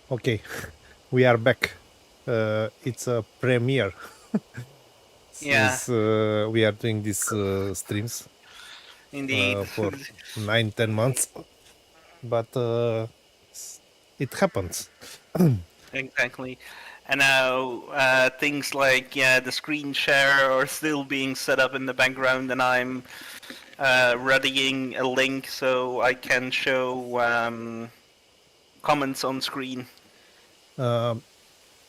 Okay, we are back. It's a premiere Yeah, since we are doing these streams indeed. for 9-10 months, but it happens. Exactly. And now things like the screen share are still being set up in the background, and I'm readying a link so I can show comments on screen.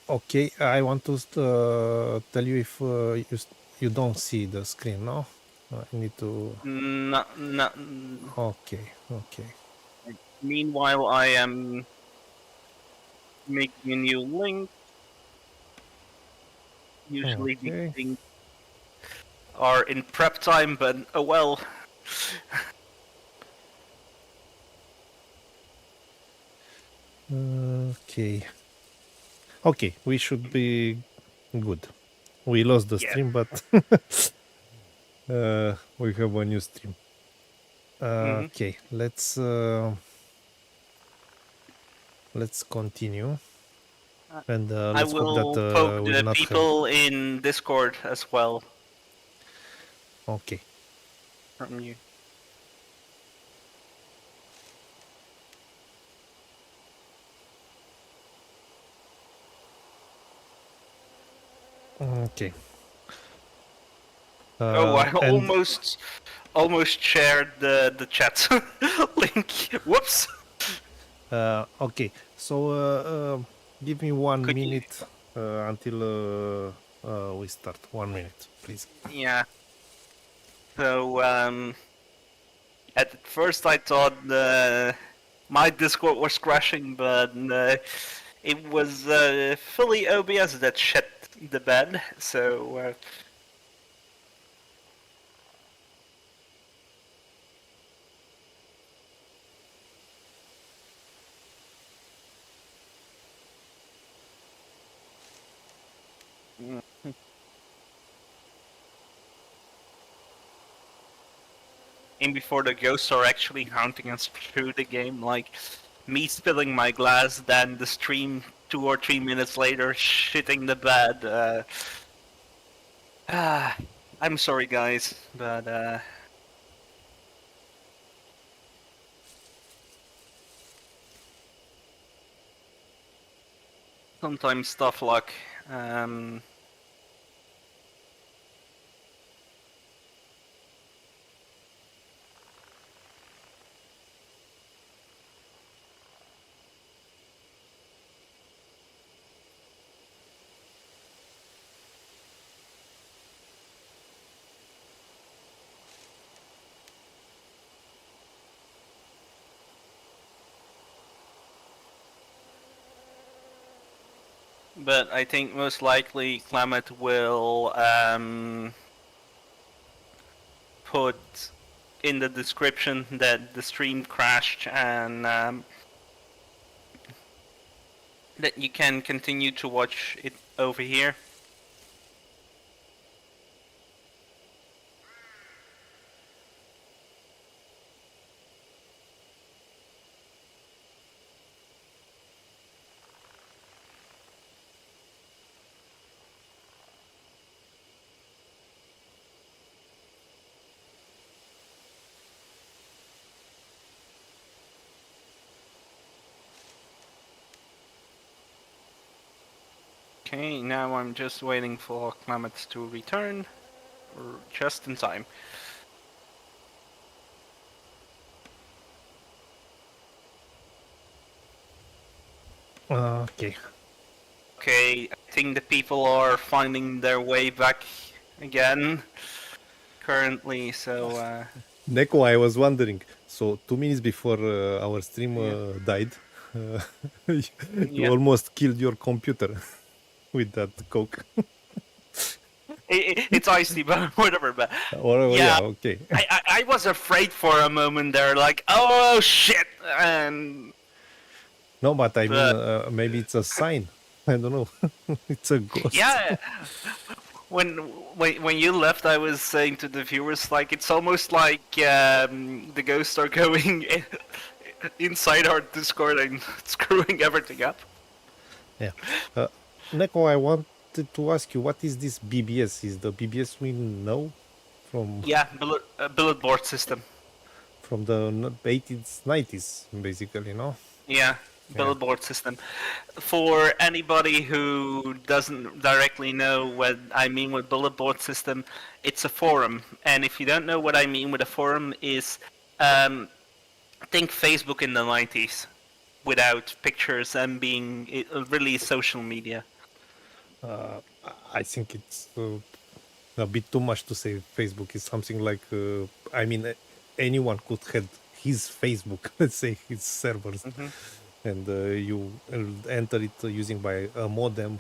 Okay, I want to tell you if you don't see the screen, no? I need to... Not. Okay, okay. Meanwhile, I am making a new link. Usually these Okay. things are in prep time, but oh well. Okay. Okay, we should be good. We lost the Yeah. stream, but we have a new stream. Okay, let's continue, and I let's hope that will poke we'll the not have... people in Discord as well Okay. from you. Okay. Oh, I And almost shared the chat link. Whoops. okay, so give me 1 Could you? minute until we start. 1 minute, please. Yeah. So at first I thought my Discord was crashing, but it was fully OBS that shit the bed. So and before the ghosts are actually haunting us through the game, like me spilling my glass, then the stream 2 or 3 minutes later shitting the bed. I'm sorry, guys, but sometimes tough luck. But I think most likely Klamath will put in the description that the stream crashed and that you can continue to watch it over here. Okay, now I'm just waiting for Klamath to return, just in time. Okay. Okay, I think the people are finding their way back again currently, so Neko, I was wondering. So 2 minutes before our stream died, you yeah. almost killed your computer with that coke. It's icy, but whatever. But Yeah, yeah, okay. I was afraid for a moment there, like, oh shit, and No, but I mean, maybe it's a sign. I don't know. It's a ghost. yeah. When you left, I was saying to the viewers, like, it's almost like the ghosts are going inside our Discord and screwing everything up. Yeah. Neko, I wanted to ask you, what is this BBS? Is the BBS we know from Yeah, bullet board system. the 80s, 90s, basically, no? Yeah, Yeah. bullet board system. For anybody who doesn't directly know what I mean with bullet board system, it's a forum. And if you don't know what I mean with a forum, is think Facebook in the 90s without pictures and being really social media. Uh, I think it's a bit too much to say Facebook is something like, I mean, anyone could have his Facebook, let's say his servers, and you enter it using by a modem,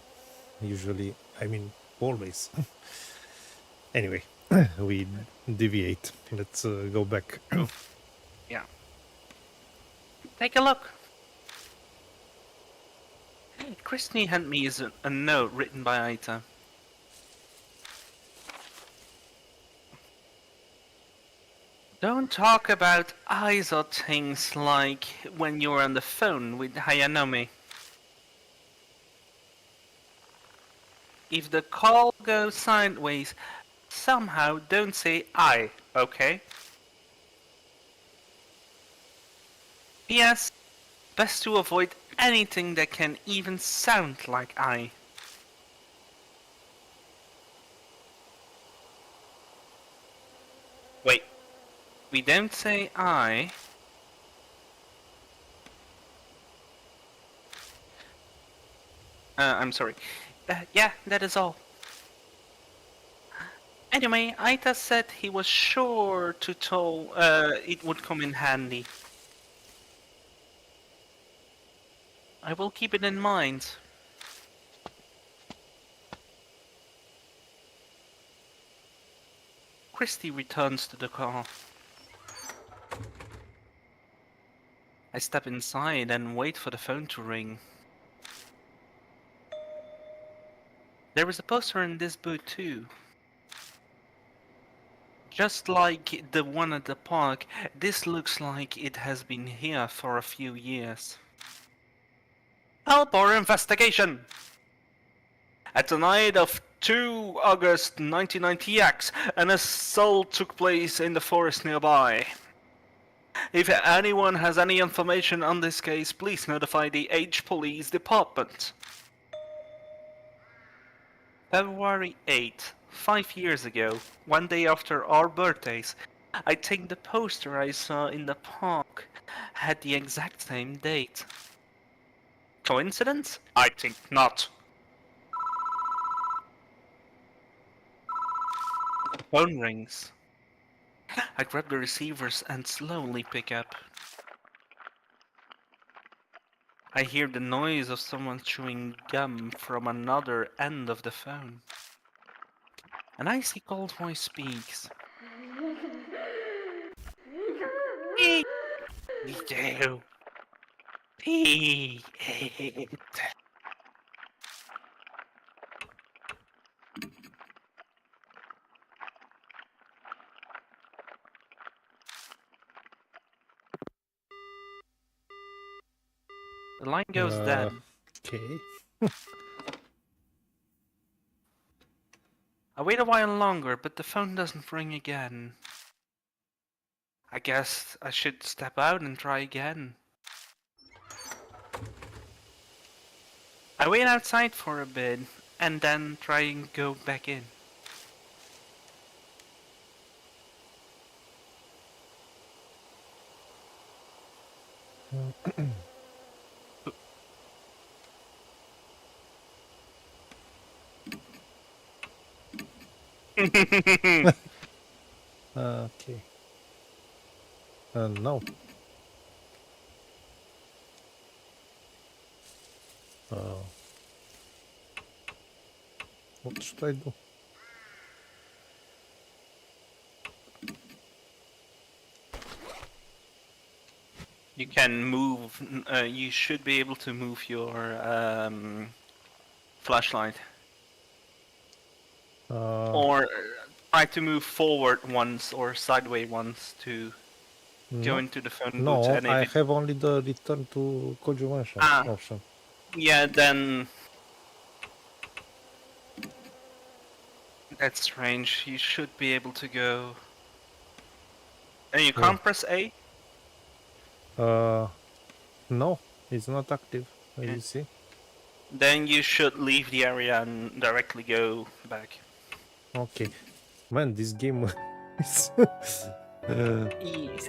usually, I mean, always. Anyway, we deviate. Let's go back. Yeah. Take a look. Christy handed me a note written by Aita. Don't talk about eyes or things like when you're on the phone with Hayanomi. If the call goes sideways, somehow don't say I, okay? P.S. Best to avoid anything that can even sound like I. Wait, we don't say I. I'm sorry. Yeah, that is all. Anyway, Aita said he was sure to tell it would come in handy. I will keep it in mind. Christy returns to the car. I step inside and wait for the phone to ring. There is a poster in this booth too. Just like the one at the park, this looks like it has been here for a few years. Help or investigation! At the night of 2 August 1990X, an assault took place in the forest nearby. If anyone has any information on this case, please notify the H Police Department. February 8th, 5 years ago, one day after our birthdays, I think the poster I saw in the park had the exact same date. Coincidence? I think not. Phone rings. I grab the receivers and slowly pick up. I hear the noise of someone chewing gum from another end of the phone. An icy cold voice speaks. Eat. Do. Eat. The line goes dead. Okay. I wait a while longer, but the phone doesn't ring again. I guess I should step out and try again. I wait outside for a bit, and then try and go back in. Okay. No. What should I do? You can move, you should be able to move your flashlight. Or try to move forward once or sideways once to go into the phone booth. No, And I if have only the return to Kojumansha option. Yeah, then that's strange. You should be able to go. And you Where? can't press A? No, it's not active. As Okay. you see. Then you should leave the area and directly go back. Okay, man, this game is Yeah.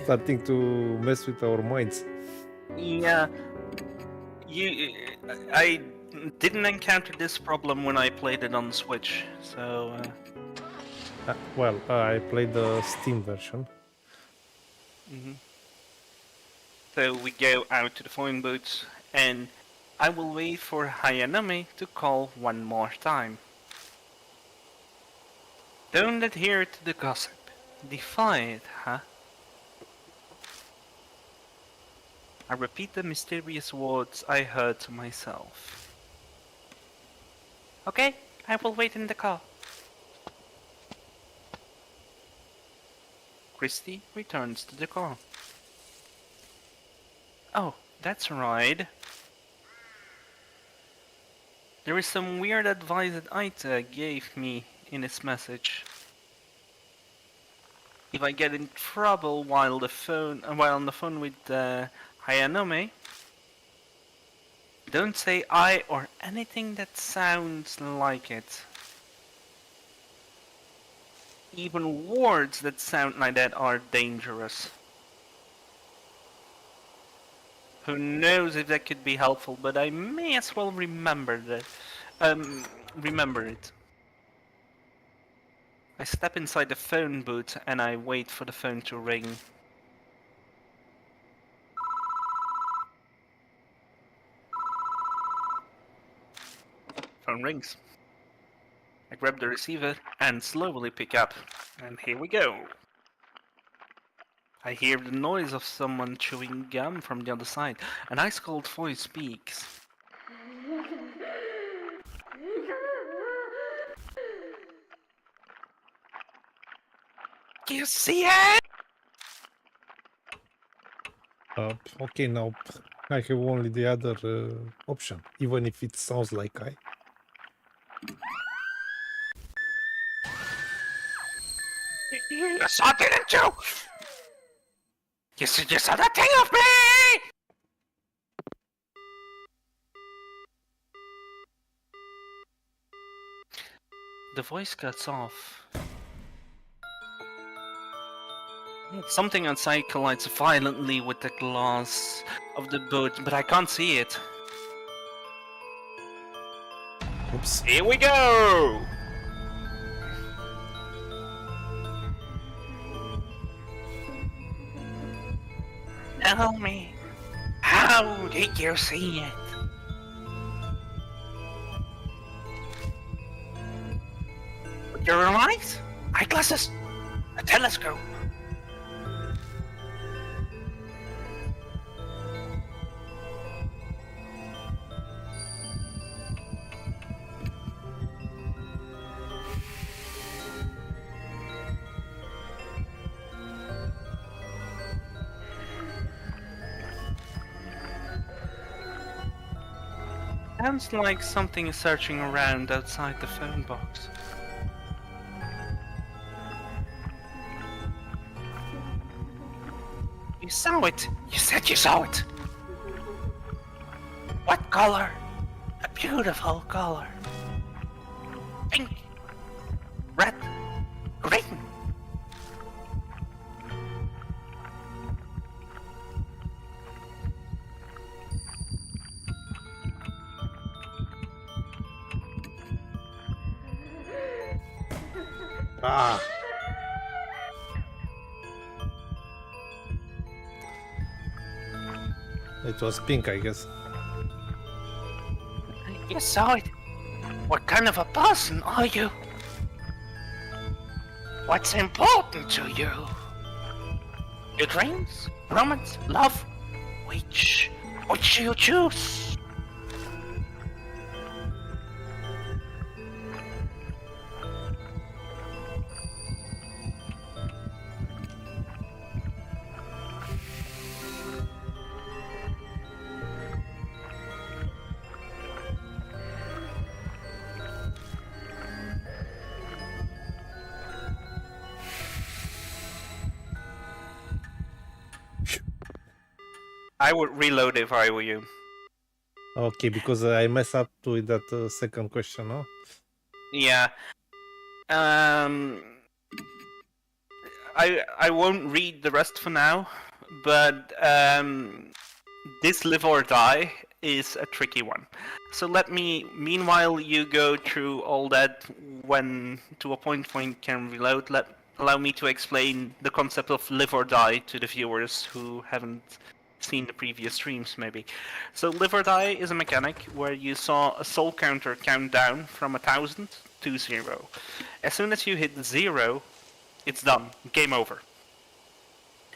starting to mess with our minds. Yeah. You, I didn't encounter this problem when I played it on Switch, so. Well, I played the Steam version. So we go out to the phone booth, and I will wait for Hayanami to call one more time. Don't adhere to the gossip. Defy it, huh? I repeat the mysterious words I heard to myself. Okay, I will wait in the car. Christy returns to the car. Oh, that's right. There is some weird advice that Aita gave me in his message. If I get in trouble while on the phone with Hayanome, don't say I or anything that sounds like it. Even words that sound like that are dangerous. Who knows if that could be helpful, but I may as well remember that. Remember it. I step inside the phone booth and I wait for the phone to ring. Phone rings. I grab the receiver and slowly pick up. And here we go. I hear the noise of someone chewing gum from the other side. An ice-cold voice speaks. You see it? Okay, now I have only the other option, even if it sounds like I. You saw, didn't you? You saw that thing of me! The voice cuts off. Something outside collides violently with the glass of the boat, but I can't see it. Oops. Here we go! Tell me, how did you see it? With your own eyes? Eyeglasses? A telescope? Sounds like something is searching around outside the phone box. You saw it! You said you saw it! What color? A beautiful color. Pink. Red. Green. Ah. It was pink, I guess. You saw it. What kind of a person are you? What's important to you? Your dreams? Romance? Love? Which do you choose? I would reload if I were you. Okay, because I mess up with that second question, no? Yeah. I won't read the rest for now, but this live or die is a tricky one. So let me, meanwhile you go through all that when to a point when you can reload, allow me to explain the concept of live or die to the viewers who haven't seen the previous streams maybe. So live or die is a mechanic where you saw a soul counter count down from 1,000 to 0. As soon as you hit 0, it's done. Game over.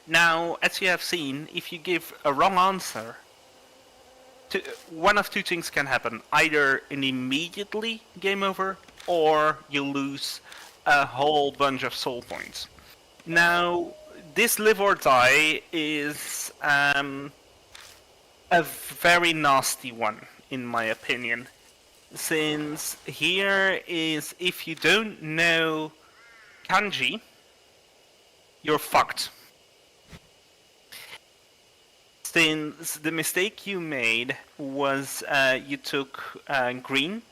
Now, as you have seen, if you give a wrong answer, one of two things can happen. Either an immediately game over, or you lose a whole bunch of soul points. Now, this live or die is a very nasty one, in my opinion. Since here is, if you don't know kanji, you're fucked. Since the mistake you made was you took green,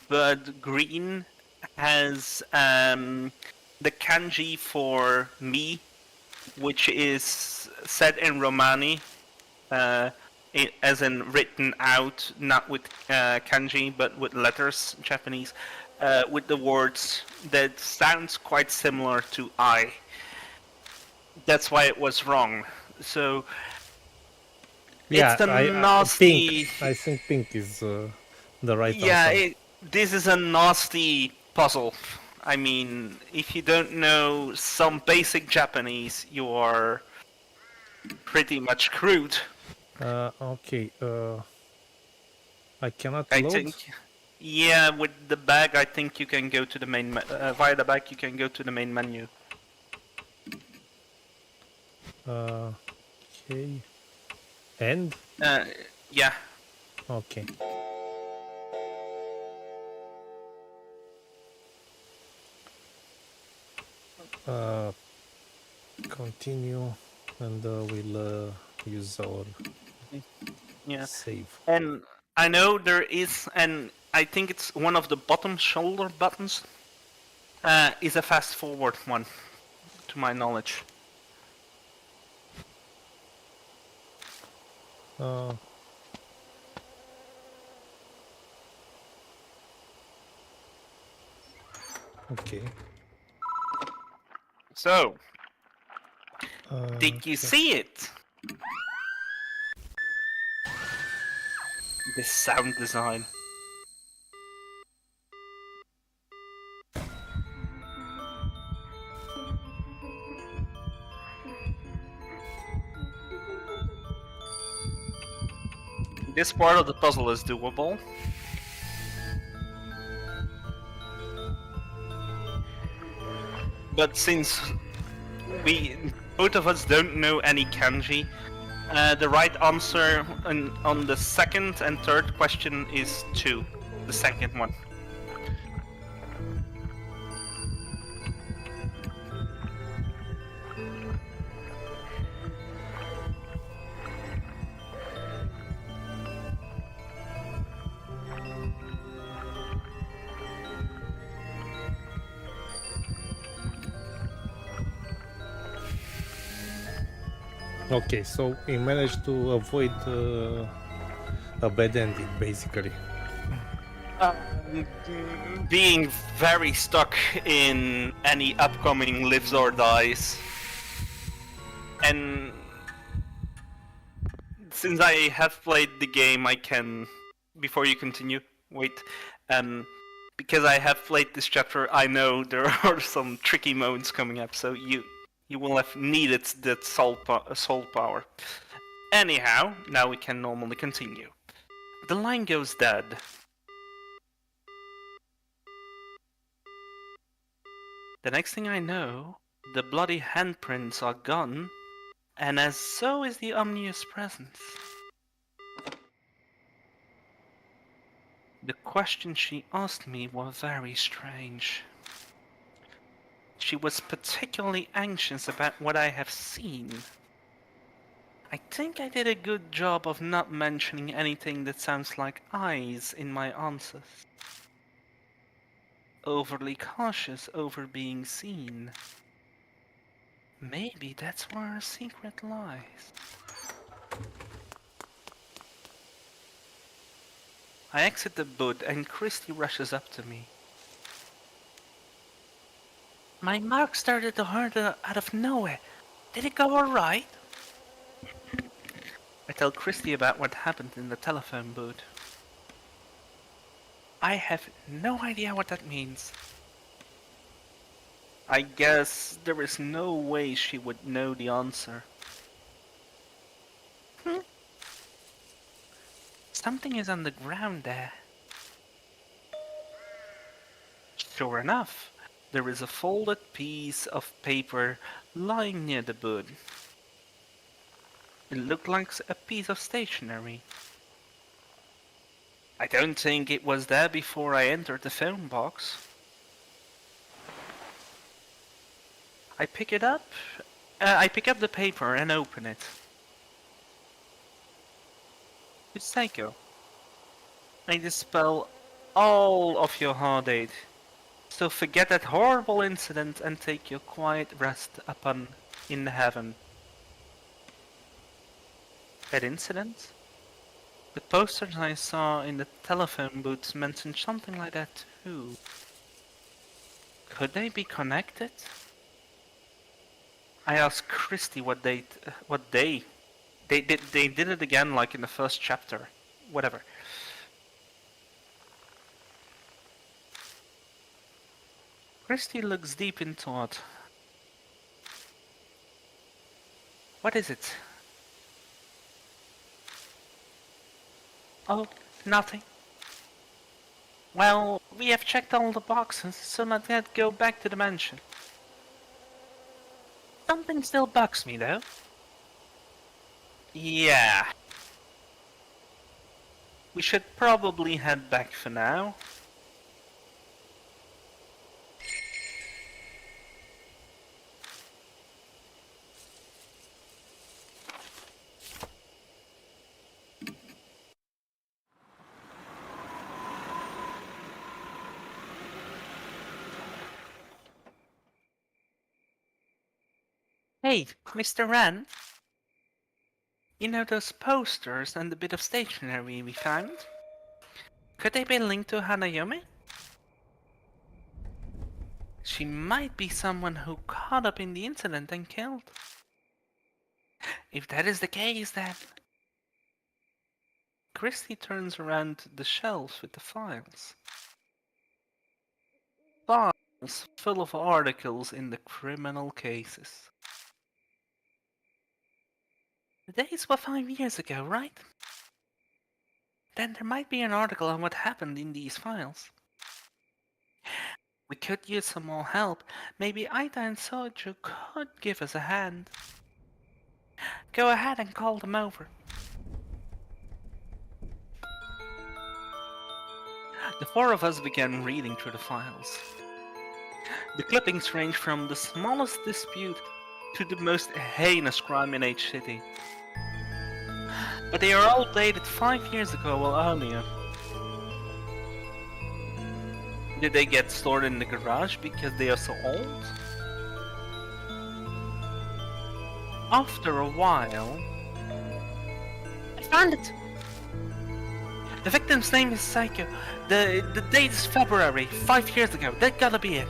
but green has the kanji for me, which is said in Romani, as in written out, not with kanji, but with letters, Japanese, with the words that sounds quite similar to I. That's why it was wrong. So Yeah, it's a pink. nasty. I think pink is the right Yeah, answer. this is a nasty puzzle. I mean, if you don't know some basic Japanese, you are pretty much screwed. Okay. I cannot I load. think. Yeah, with the bag, I think you can go to the main via the bag. You can go to the main menu. Okay. And? Yeah. Okay. Continue, and we'll use our save. And I know there is, and I think it's one of the bottom shoulder buttons, is a fast forward one, to my knowledge. Okay. So, did you see it? The sound design. This part of the puzzle is doable. But since both of us don't know any kanji, the right answer on the second and third question is 2, the second one. Okay, so we managed to avoid a bad ending, basically. Being very stuck in any upcoming lives or dies. And since I have played the game, I can, before you continue, wait, because I have played this chapter, I know there are some tricky moments coming up, so you will have needed that soul power. Anyhow, now we can normally continue. The line goes dead. The next thing I know, the bloody handprints are gone, and as so is the ominous presence. The questions she asked me were very strange. She was particularly anxious about what I have seen. I think I did a good job of not mentioning anything that sounds like eyes in my answers. Overly cautious over being seen. Maybe that's where our secret lies. I exit the booth and Christy rushes up to me. My mark started to hurt out of nowhere. Did it go alright? I tell Christy about what happened in the telephone booth. I have no idea what that means. I guess there is no way she would know the answer. Something is on the ground there. Sure enough, there is a folded piece of paper lying near the booth. It looked like a piece of stationery. I don't think it was there before I entered the phone box. I pick it up. I pick up the paper and open it. It's Psycho. I dispel all of your heartache. So forget that horrible incident and take your quiet rest upon in heaven. That incident? The posters I saw in the telephone booths mentioned something like that too. Could they be connected? I asked Christy what they did it again like in the first chapter. Whatever. Christy looks deep in thought. What is it? Oh, nothing. Well, we have checked all the boxes, so let's go back to the mansion. Something still bugs me, though. Yeah. We should probably head back for now. Hey, Mr. Wren. You know those posters and the bit of stationery we found? Could they be linked to Hanayome? She might be someone who caught up in the incident and killed. If that is the case, then... Christy turns around the shelves with the files. Files full of articles in the criminal cases. The dates were 5 years ago, right? Then there might be an article on what happened in these files. We could use some more help. Maybe Aida and Soju could give us a hand. Go ahead and call them over. The four of us began reading through the files. The clippings range from the smallest dispute to the most heinous crime in H City. But they are all dated 5 years ago or earlier. Did they get stored in the garage because they are so old? After a while... I found it! The victim's name is Psycho. The date is February, 5 years ago. That gotta be it.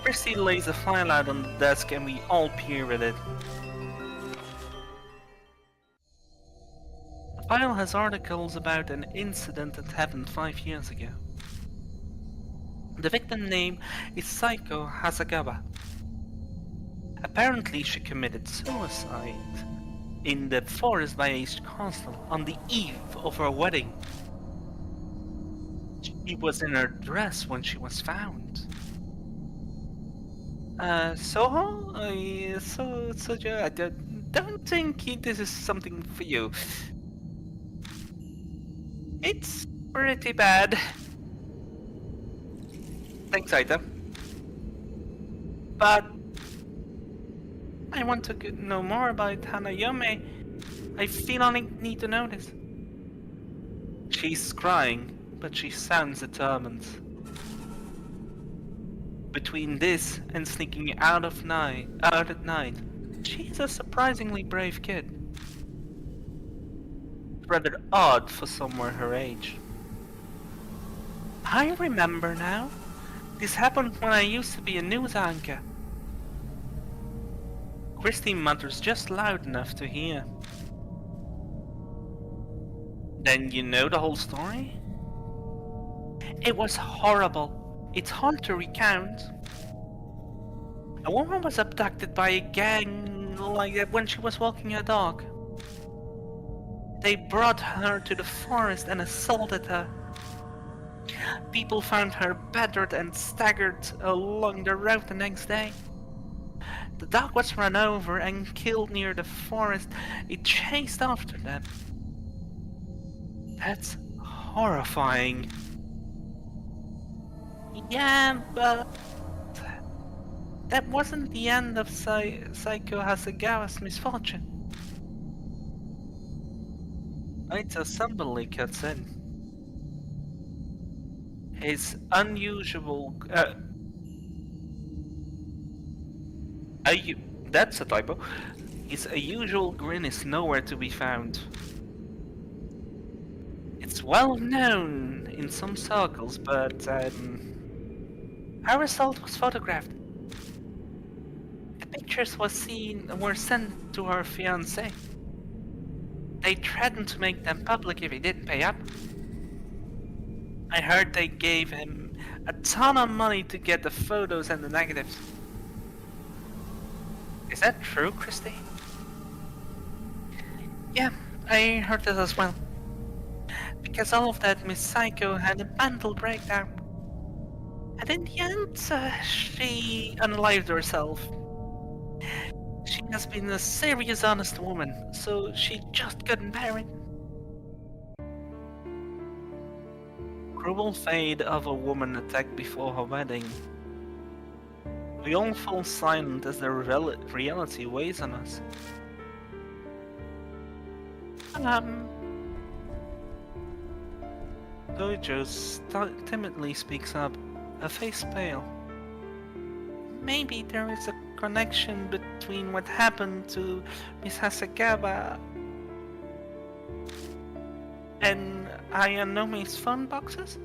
Christy lays a file out on the desk and we all peer at it. The file has articles about an incident that happened 5 years ago. The victim name is Saiko Hasagawa. Apparently she committed suicide in the forest by East Castle on the eve of her wedding. She was in her dress when she was found. Soho? I don't think this is something for you. It's pretty bad. Thanks, Aida. But I want to know more about Hanayome. I feel I need to know this. She's crying, but she sounds determined. Between this and sneaking out at night, she's a surprisingly brave kid. Rather odd for someone her age. I remember now. This happened when I used to be a news anchor. Christy mutters just loud enough to hear. Then you know the whole story? It was horrible. It's hard to recount. A woman was abducted by a gang like that when she was walking her dog. They brought her to the forest and assaulted her. People found her battered and staggered along the road the next day. The dog was run over and killed near the forest. It chased after them. That's horrifying. Yeah, but that wasn't the end of Saiko Hasegawa's misfortune. Later, somebody cuts in. His unusual... that's a typo. His usual grin is nowhere to be found. It's well known in some circles, but our result was photographed. The pictures were sent to her fiancé. They threatened to make them public if he didn't pay up. I heard they gave him a ton of money to get the photos and the negatives. Is that true, Christy? Yeah, I heard that as well. Because all of that, Miss Psycho had a mental breakdown. And in the end, she unalived herself. She has been a serious, honest woman, so she just couldn't bear it. Cruel fate of a woman attacked before her wedding. We all fall silent as the reality weighs on us. Gojo timidly speaks up, her face pale. Maybe there is a connection between what happened to Miss Hasegawa and Ayanomi's phone boxes?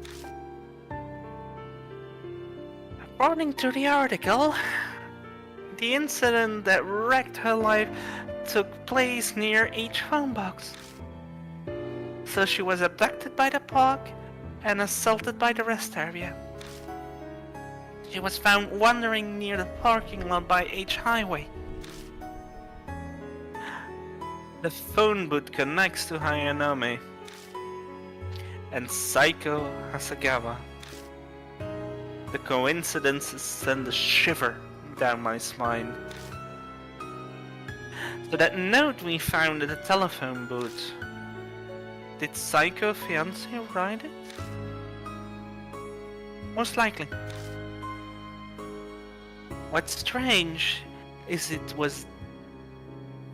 According to the article, the incident that wrecked her life took place near each phone box. So she was abducted by the park and assaulted by the rest area. She was found wandering near the parking lot by H Highway. The phone booth connects to Hayanome and Saiko Hasegawa. The coincidences send a shiver down my spine. So that note we found at the telephone booth, did Saiko fiancé write it? Most likely. What's strange is it was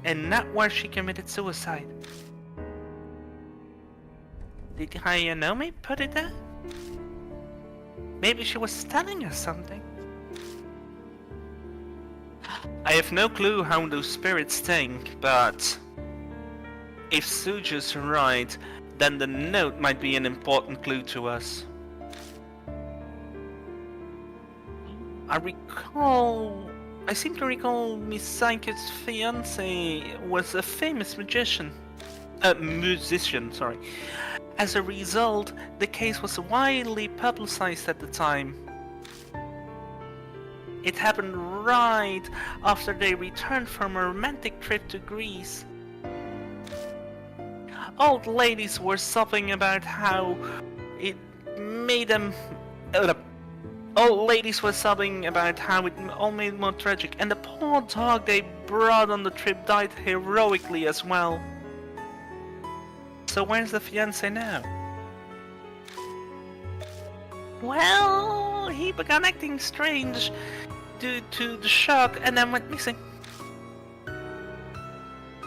and not where she committed suicide. Did Hayanome put it there? Maybe she was telling us something. I have no clue how those spirits think, but if Suju's right, then the note might be an important clue to us. I seem to recall Miss Saiko's fiancé was a famous musician. As a result, the case was widely publicized at the time. It happened right after they returned from a romantic trip to Greece. Old ladies were sobbing about how it made them... Old ladies were sobbing about how it all made more tragic, and the poor dog they brought on the trip died heroically as well. So where's the fiancé now? Well, he began acting strange due to the shock and then went missing.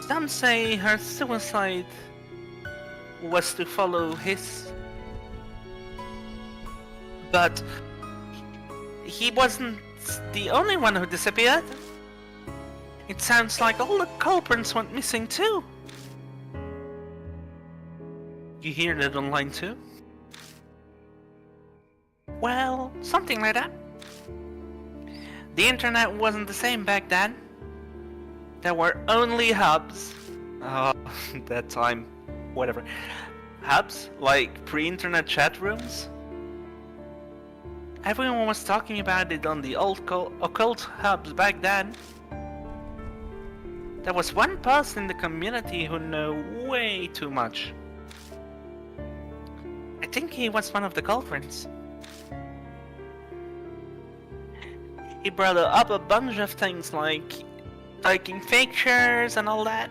Some say her suicide was to follow his. But he wasn't the only one who disappeared. It sounds like all the culprits went missing too. You hear that online too? Well, something like that. The internet wasn't the same back then. There were only hubs. That time, whatever. Hubs? Like pre-internet chat rooms? Everyone was talking about it on the old occult hubs back then. There was one person in the community who knew way too much. I think he was one of the culprits. He brought up a bunch of things like taking pictures and all that.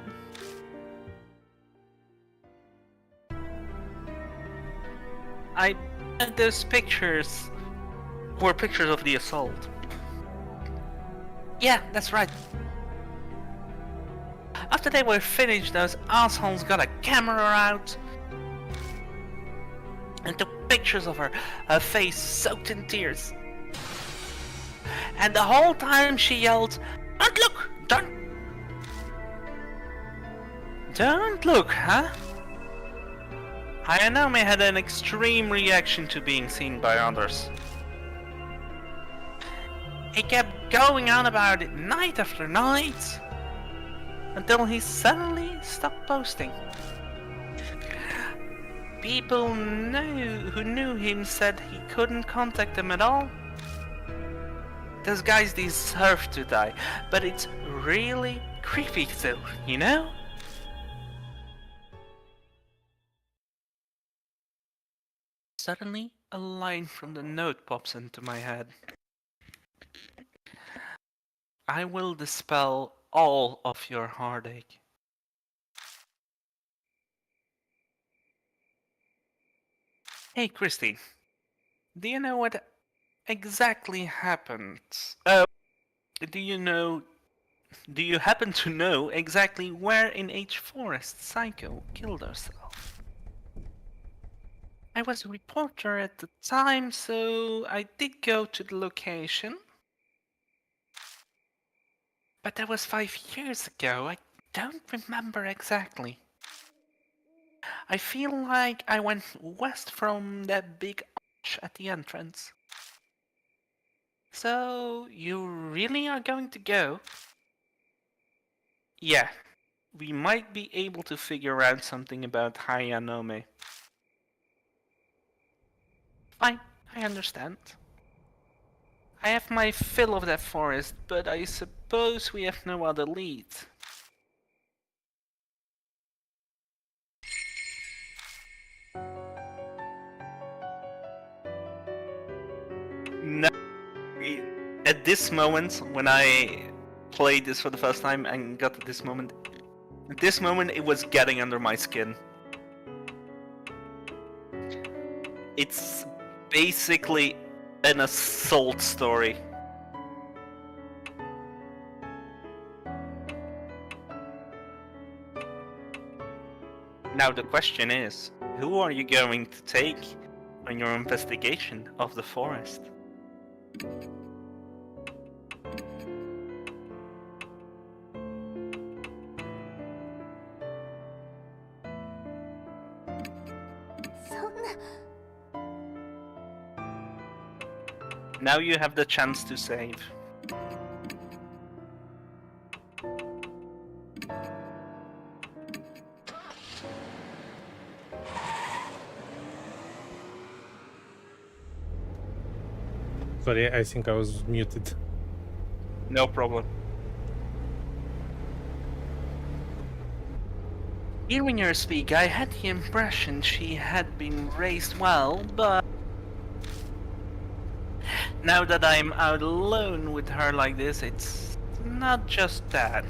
I bet those pictures were pictures of the assault. Yeah, that's right. After they were finished, those assholes got a camera out and took pictures of her face soaked in tears. And the whole time she yelled, "Don't look! Don't look, huh?" Hayanome had an extreme reaction to being seen by others. He kept going on about it night after night, until he suddenly stopped posting. People who knew him said he couldn't contact them at all. Those guys deserve to die, but it's really creepy though, you know? Suddenly, a line from the note pops into my head. I will dispel all of your heartache. Hey Christy, do you know what exactly happened? Do you happen to know exactly where in H Forest Psycho killed herself? I was a reporter at the time, so I did go to the location. But that was 5 years ago. I don't remember exactly. I feel like I went west from that big arch at the entrance. So, you really are going to go? Yeah, we might be able to figure out something about Hayanome. Fine, I understand. I have my fill of that forest, but I suppose we have no other lead. No, at this moment, when I played this for the first time and got to this moment, it was getting under my skin. It's basically an assault story. Now the question is, who are you going to take on your investigation of the forest? Now you have the chance to save. Sorry, I think I was muted. No problem. Hearing her speak, I had the impression she had been raised well, but now that I'm out alone with her like this, it's not just that.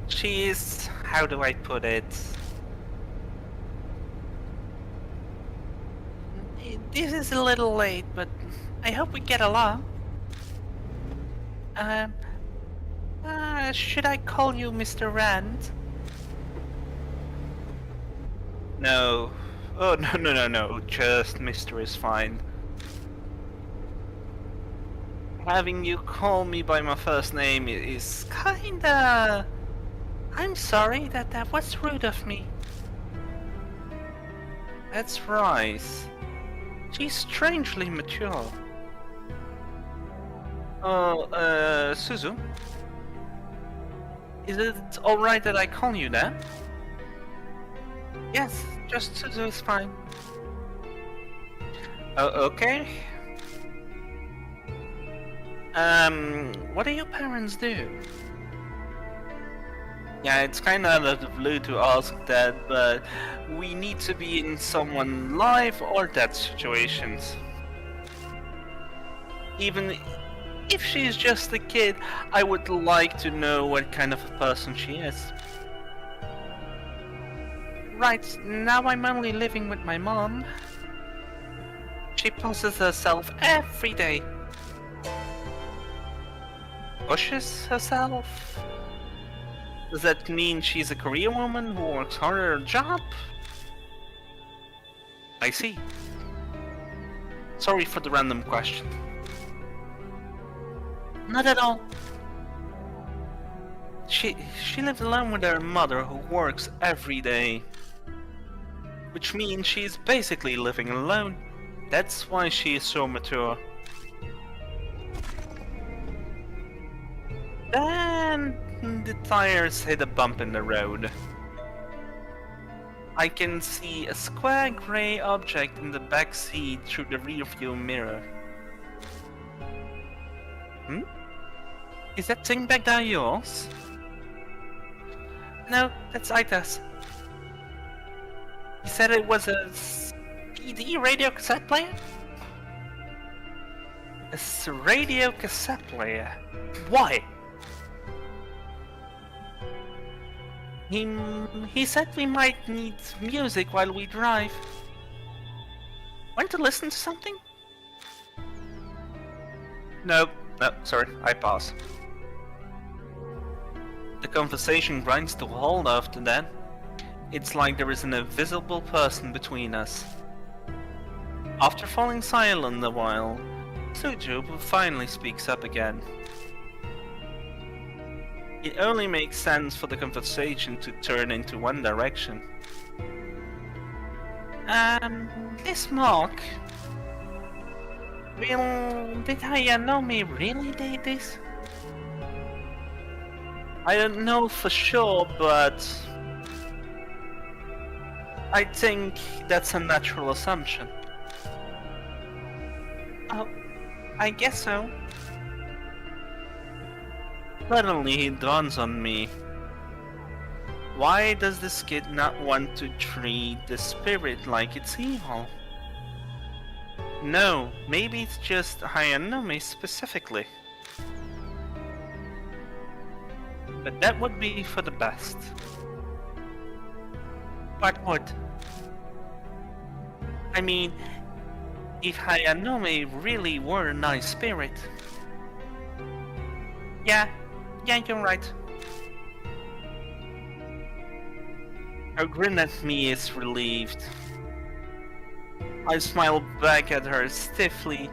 She is, how do I put it? This is a little late, but I hope we get along. should I call you Mr. Rand? No. Oh, no. Just Mr. is fine. Having you call me by my first name is kinda... I'm sorry, that was rude of me. That's right. She's strangely mature. Oh, Suzu? Is it alright that I call you that? Yes, just Suzu is fine. Okay. What do your parents do? Yeah, it's kinda out of the blue to ask that, but we need to be in someone live or dead situations. Even if she's just a kid, I would like to know what kind of a person she is. Right, now I'm only living with my mom. She pushes herself every day. Pushes herself? Does that mean she's a career woman who works harder at her job? I see. Sorry for the random question. Not at all. She lives alone with her mother who works every day. Which means she's basically living alone. That's why she is so mature. Then the tires hit a bump in the road. I can see a square grey object in the back seat through the rearview mirror. Is that thing back there yours? No, that's Aita's. You said it was a CD radio cassette player? A radio cassette player? Why? He said we might need music while we drive. Want to listen to something? No, sorry, I pass. The conversation grinds to a halt after that. It's like there is an invisible person between us. After falling silent a while, Suju finally speaks up again. It only makes sense for the conversation to turn into one direction. This Mark... did Hayanomi really date this? I don't know for sure, but... I think that's a natural assumption. Oh, I guess so. Suddenly it dawns on me. Why does this kid not want to treat the spirit like it's evil? No, maybe it's just Hayanomi specifically. But that would be for the best. What would? I mean, if Hayanomi really were a nice spirit. Yeah, you're right. Her grin at me is relieved. I smile back at her stiffly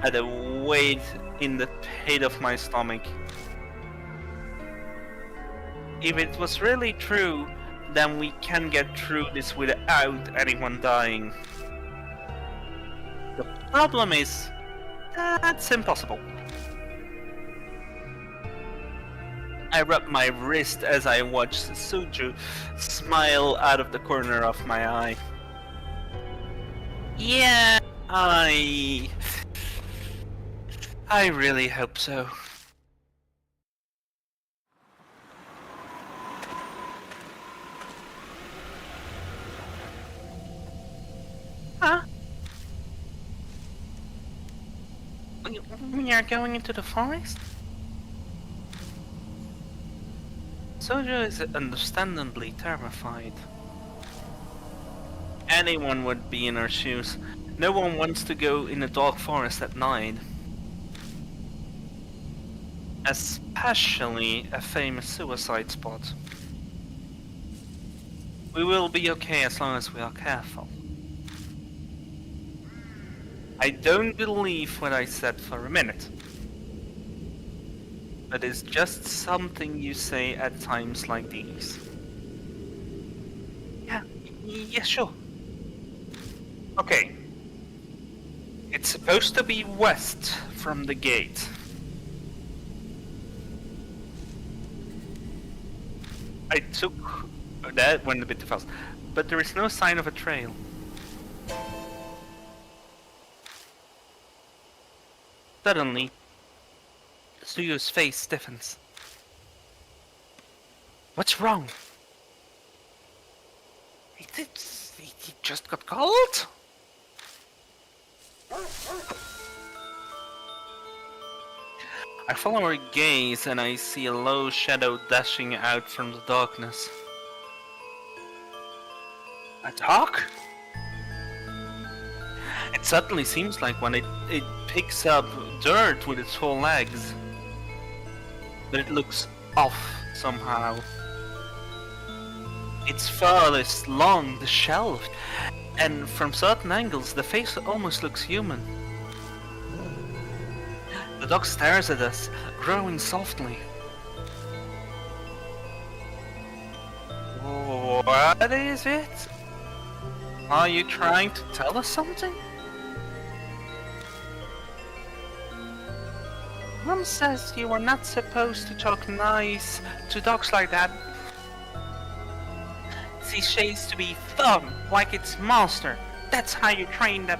at a weight in the pit of my stomach. If it was really true, then we can get through this without anyone dying. The problem is, that's impossible. I rub my wrist as I watch Suju smile out of the corner of my eye. Yeah, I really hope so. Huh? We are going into the forest? Sojo is understandably terrified. Anyone would be in her shoes. No one wants to go in a dark forest at night. Especially a famous suicide spot. We will be okay as long as we are careful. I don't believe what I said for a minute. But it's just something you say at times like these. Yeah, sure. Okay. It's supposed to be west from the gate. I took... That went a bit too fast. But there is no sign of a trail. Suddenly, Suyu's face stiffens. What's wrong? He just got cold? I follow her gaze and I see a low shadow dashing out from the darkness. A dog? It suddenly seems like when it picks up dirt with its whole legs. But it looks off somehow. Its fur is long, disheveled, and from certain angles the face almost looks human. The dog stares at us, growling softly. What is it? Are you trying to tell us something? Mom says you are not supposed to talk nice to dogs like that. She says to be firm, like its master. That's how you train them.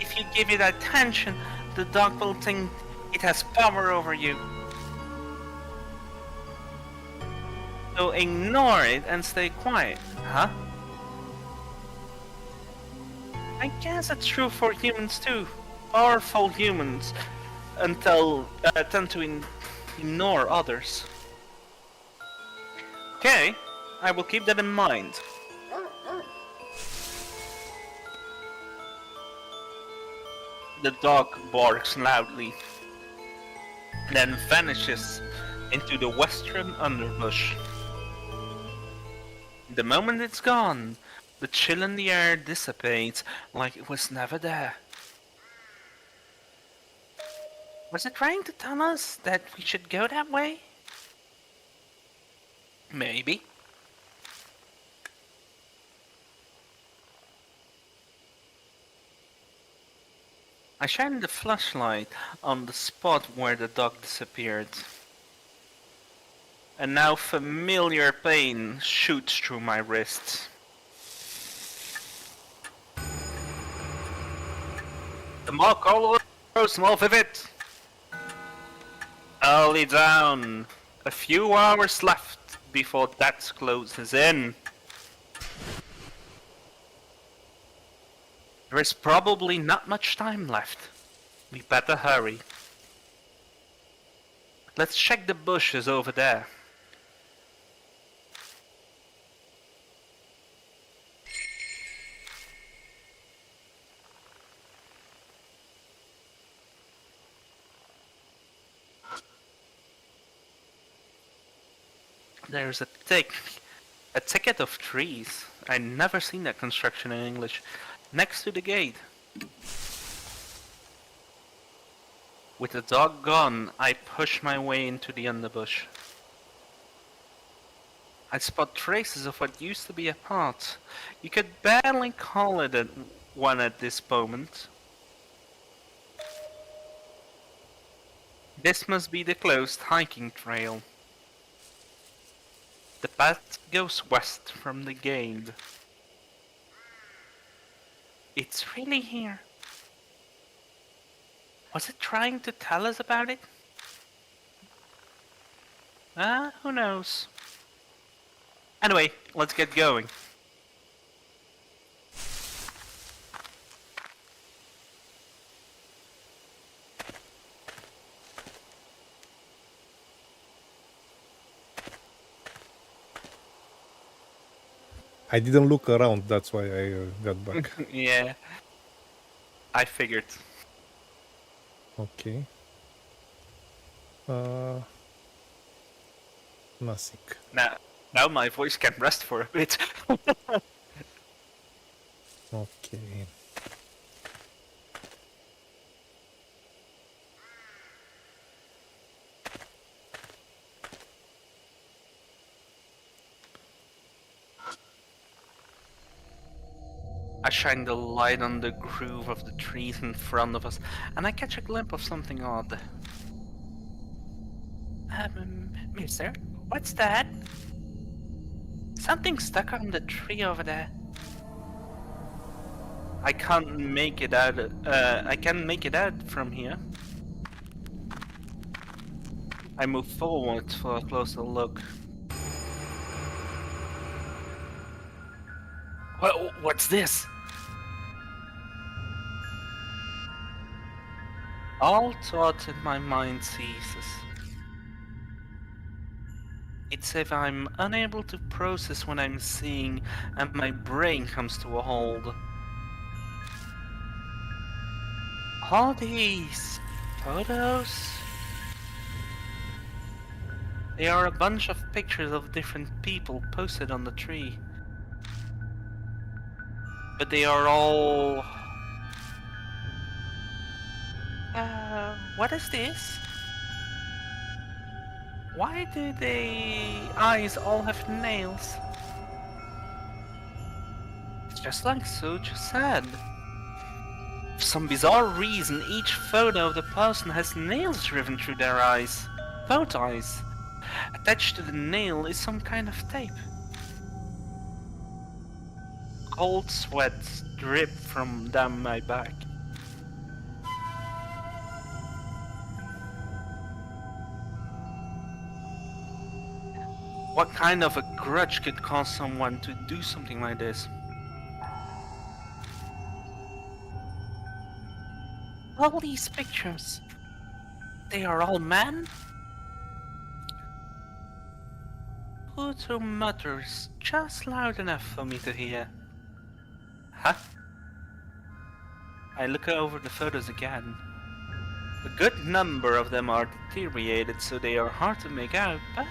If you give it attention, the dog will think it has power over you. So ignore it and stay quiet, huh? I guess it's true for humans too. Powerful humans tend to ignore others. Okay, I will keep that in mind. The dog barks loudly, then vanishes into the western underbush. The moment it's gone, the chill in the air dissipates like it was never there. Was it trying to tell us that we should go that way? Maybe. I shine the flashlight on the spot where the dog disappeared. A now familiar pain shoots through my wrist. The mark all over, small vivid. Early down. A few hours left before that closes in. There is probably not much time left. We better hurry. Let's check the bushes over there. There's a thicket of trees. I never seen that construction in English. Next to the gate. With the dog gone, I push my way into the underbush. I spot traces of what used to be a path. You could barely call it one at this moment. This must be the closed hiking trail. The path goes west from the gate. It's really here. Was it trying to tell us about it? Who knows? Anyway, let's get going. I didn't look around, that's why I got back. Yeah. I figured. Okay. Nothing. Now my voice can rest for a bit. Okay. I shine the light on the groove of the trees in front of us, and I catch a glimpse of something odd. Mister, what's that? Something stuck on the tree over there. I can't make it out. I can't make it out from here. I move forward for a closer look. What's this? All thought in my mind ceases. It's as if I'm unable to process what I'm seeing and my brain comes to a halt. All these photos? They are a bunch of pictures of different people posted on the tree. But they are all... what is this? Why do the eyes all have nails? It's just like Soja said. For some bizarre reason, each photo of the person has nails driven through their eyes. Both eyes. Attached to the nail is some kind of tape. Cold sweats drip from down my back. What kind of a grudge could cause someone to do something like this? All these pictures, they are all men? Pluto mutters just loud enough for me to hear. Huh? I look over the photos again. A good number of them are deteriorated, so they are hard to make out, but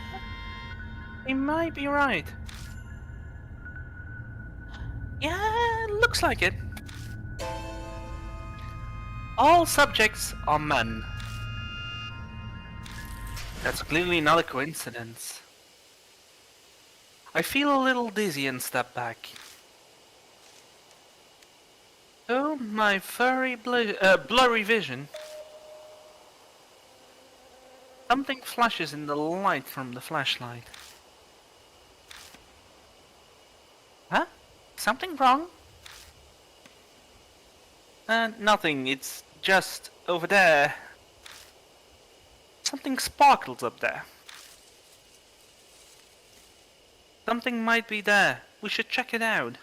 they might be right. Yeah, looks like it. All subjects are men. That's clearly not a coincidence. I feel a little dizzy and step back. Oh, my very blurry vision. Something flashes in the light from the flashlight. Huh? Something wrong? Nothing. It's just over there. Something sparkles up there. Something might be there. We should check it out.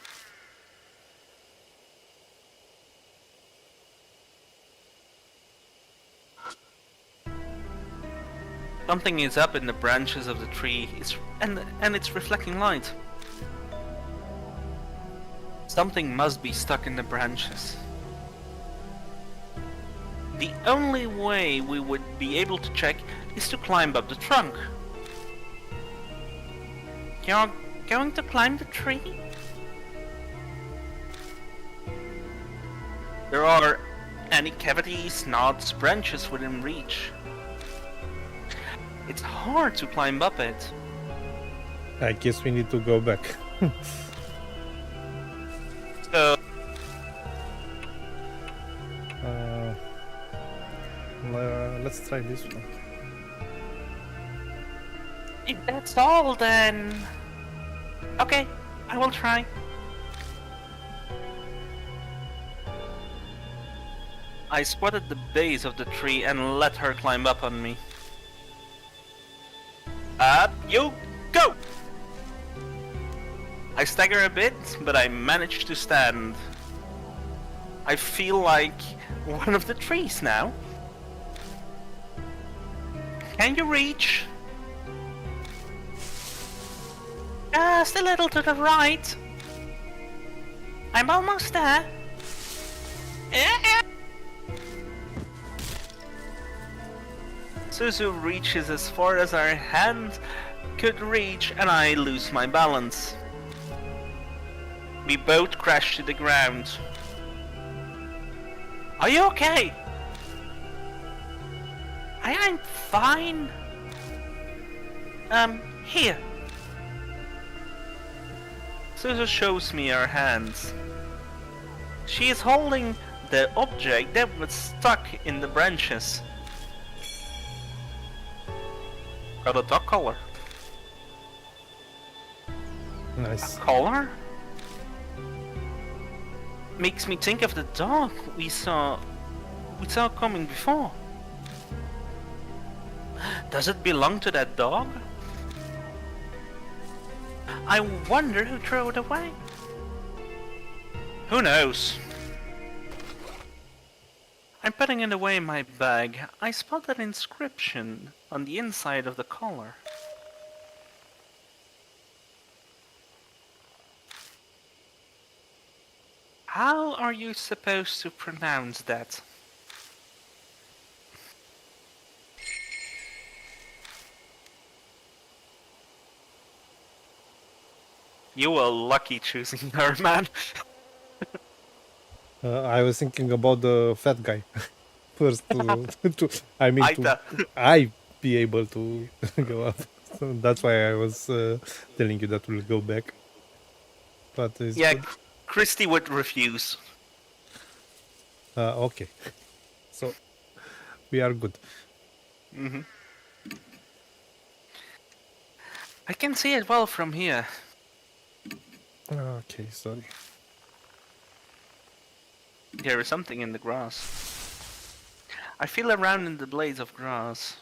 Something is up in the branches of the tree, and it's reflecting light. Something must be stuck in the branches. The only way we would be able to check is to climb up the trunk. You're going to climb the tree? There are any cavities, knots, branches within reach. It's hard to climb up it. I guess we need to go back. So, let's try this one. if that's all, then... Okay, I will try. I squatted the base of the tree and let her climb up on me. Up you go! I stagger a bit, but I manage to stand. I feel like one of the trees now. Can you reach? Just a little to the right. I'm almost there. Suzu reaches as far as our hand could reach, and I lose my balance. We both crash to the ground. Are you okay? I'm fine. Here. Suzu shows me her hands. She is holding the object that was stuck in the branches. Got a dog collar. Nice. A collar? Makes me think of the dog we saw coming before. Does it belong to that dog? I wonder who threw it away. Who knows? I'm putting it away in my bag. I spot an inscription on the inside of the collar. How are you supposed to pronounce that? You were lucky choosing her, man. I was thinking about the fat guy first. Aita. I be able to go up. So that's why I was telling you that we'll go back. But it's Yeah, good. Christy would refuse. Okay. So we are good. Mm-hmm. I can see it well from here. Okay, sorry. There is something in the grass. I feel around in the blades of grass.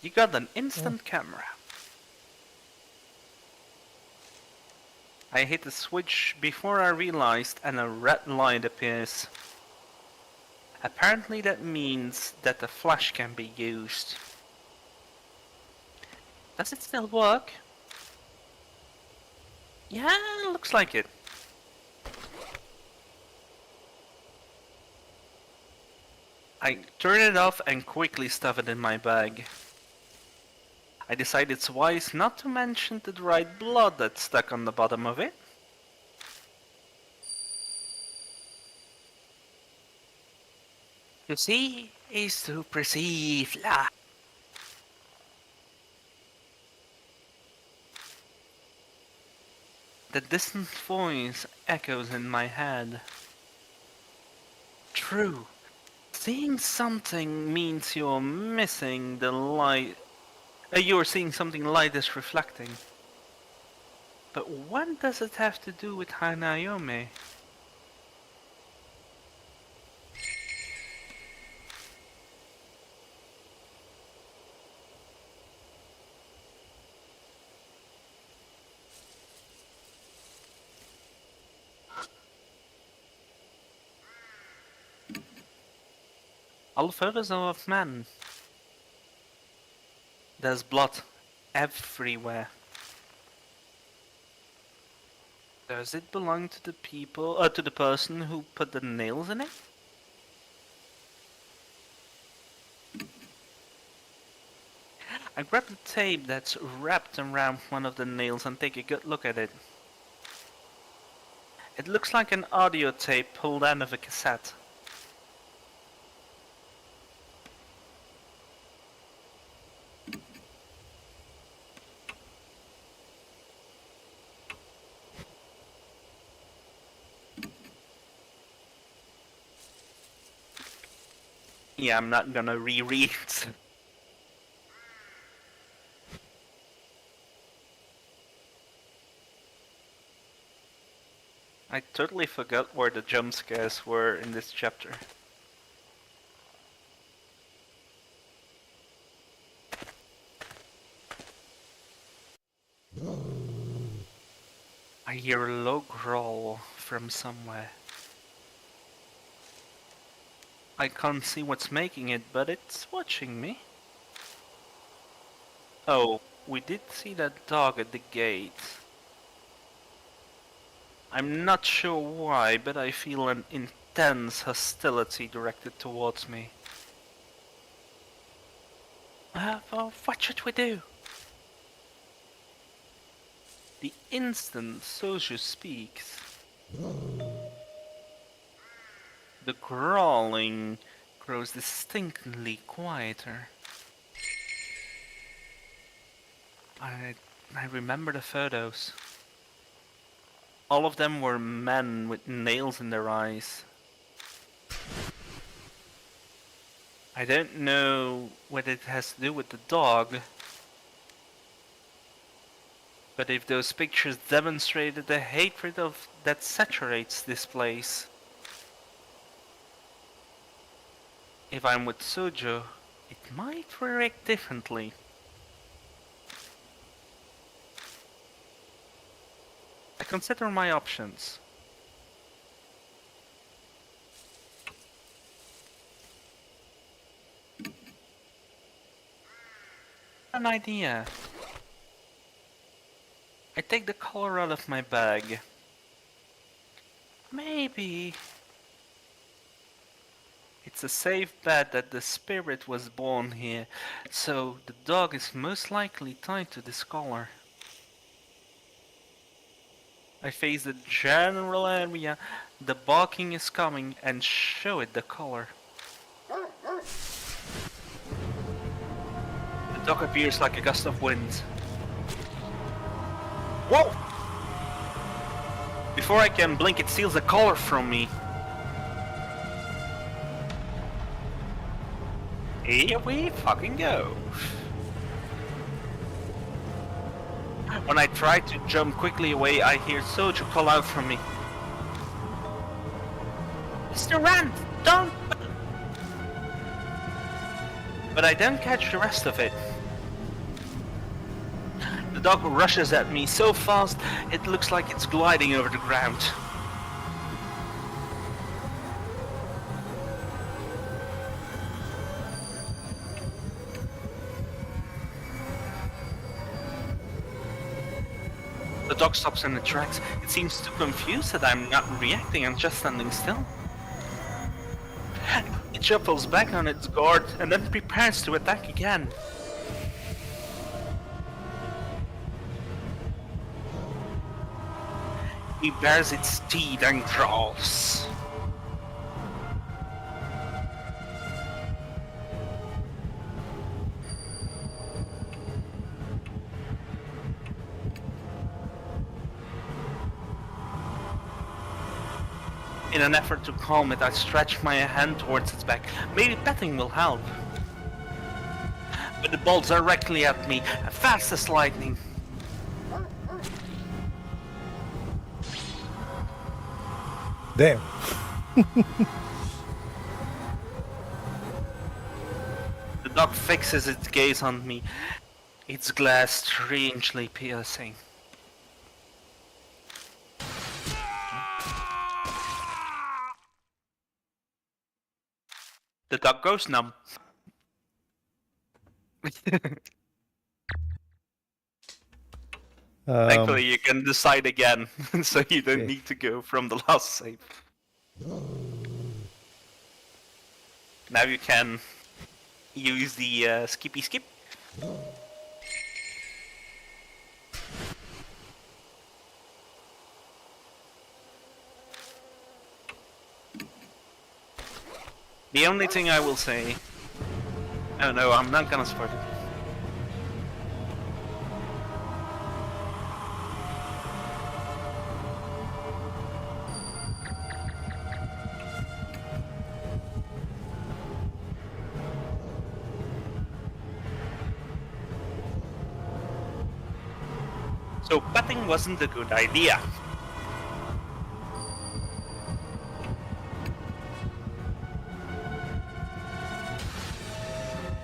You got an instant camera. I hit the switch before I realized, and a red light appears. Apparently that means that the flash can be used. Does it still work? Yeah, looks like it. I turn it off and quickly stuff it in my bag. I decide it's wise not to mention the dried blood that's stuck on the bottom of it. To see is to perceive life. The distant voice echoes in my head. True. Seeing something means you're missing the light. You're seeing something light is reflecting. But what does it have to do with Hanayome? All photos are of men. There's blood everywhere. Does it belong to the people, to the person who put the nails in it? I grab the tape that's wrapped around one of the nails and take a good look at it. It looks like an audio tape pulled out of a cassette. Yeah, I'm not gonna reread. I totally forgot where the jump scares were in this chapter. I hear a low growl from somewhere. I can't see what's making it, but it's watching me. Oh, we did see that dog at the gate. I'm not sure why, but I feel an intense hostility directed towards me. Well, what should we do? The instant Soju speaks, the growling grows distinctly quieter. I remember the photos. All of them were men with nails in their eyes. I don't know what it has to do with the dog, but if those pictures demonstrated the hatred that saturates this place, if I'm with Sojo, it might react differently. I consider my options. An idea. I take the collar out of my bag. Maybe it's a safe bet that the spirit was born here, so the dog is most likely tied to this collar. I face the general area, the barking is coming, and show it the collar. The dog appears like a gust of wind. Whoa! Before I can blink, it steals the collar from me. Here we fucking go. When I try to jump quickly away, I hear Soju call out from me. Mr. Rand, don't! But I don't catch the rest of it. The dog rushes at me so fast, it looks like it's gliding over the ground. The dog stops in the tracks. It seems too confused that I'm not reacting, I'm just standing still. It shuffles back on its guard and then prepares to attack again. He bares its teeth and growls. In an effort to calm it, I stretch my hand towards its back. Maybe petting will help. But it bolts directly at me, fast as lightning. Damn. The dog fixes its gaze on me, its glare strangely piercing. The dog goes numb. Thankfully, you can decide again, so you don't okay. need to go from the last save. Now you can use the skippy skip. The only thing I will say... Oh no, I'm not gonna spoil it. So petting wasn't a good idea.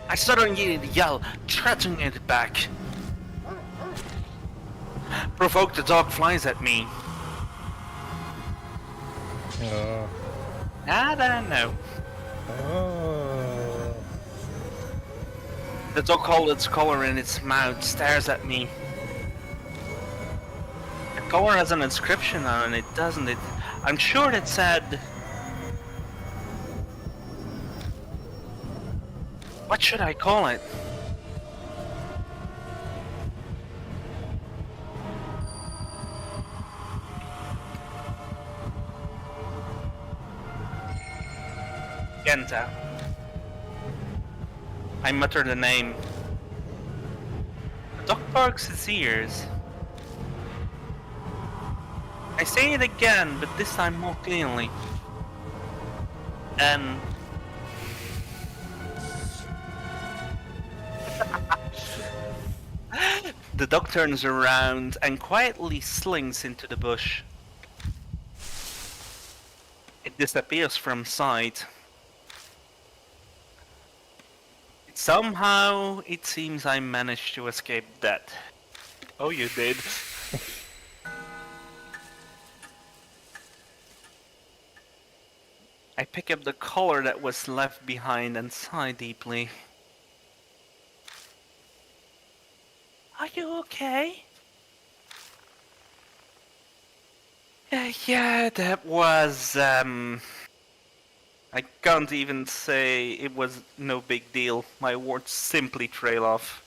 I suddenly yell, threatening it back. Provoked, the dog flies at me. I don't know. The dog holds its collar in its mouth, stares at me. The collar has an inscription on it, doesn't it? I'm sure it said... What should I call it? Kenta. I mutter the name. The dog barks his ears. I say it again, but this time more clearly. And the dog turns around and quietly slinks into the bush. It disappears from sight. Somehow, it seems I managed to escape death. Oh, you did. I pick up the collar that was left behind and sigh deeply. Are you okay? Yeah, that was, I can't even say it was no big deal. My words simply trail off.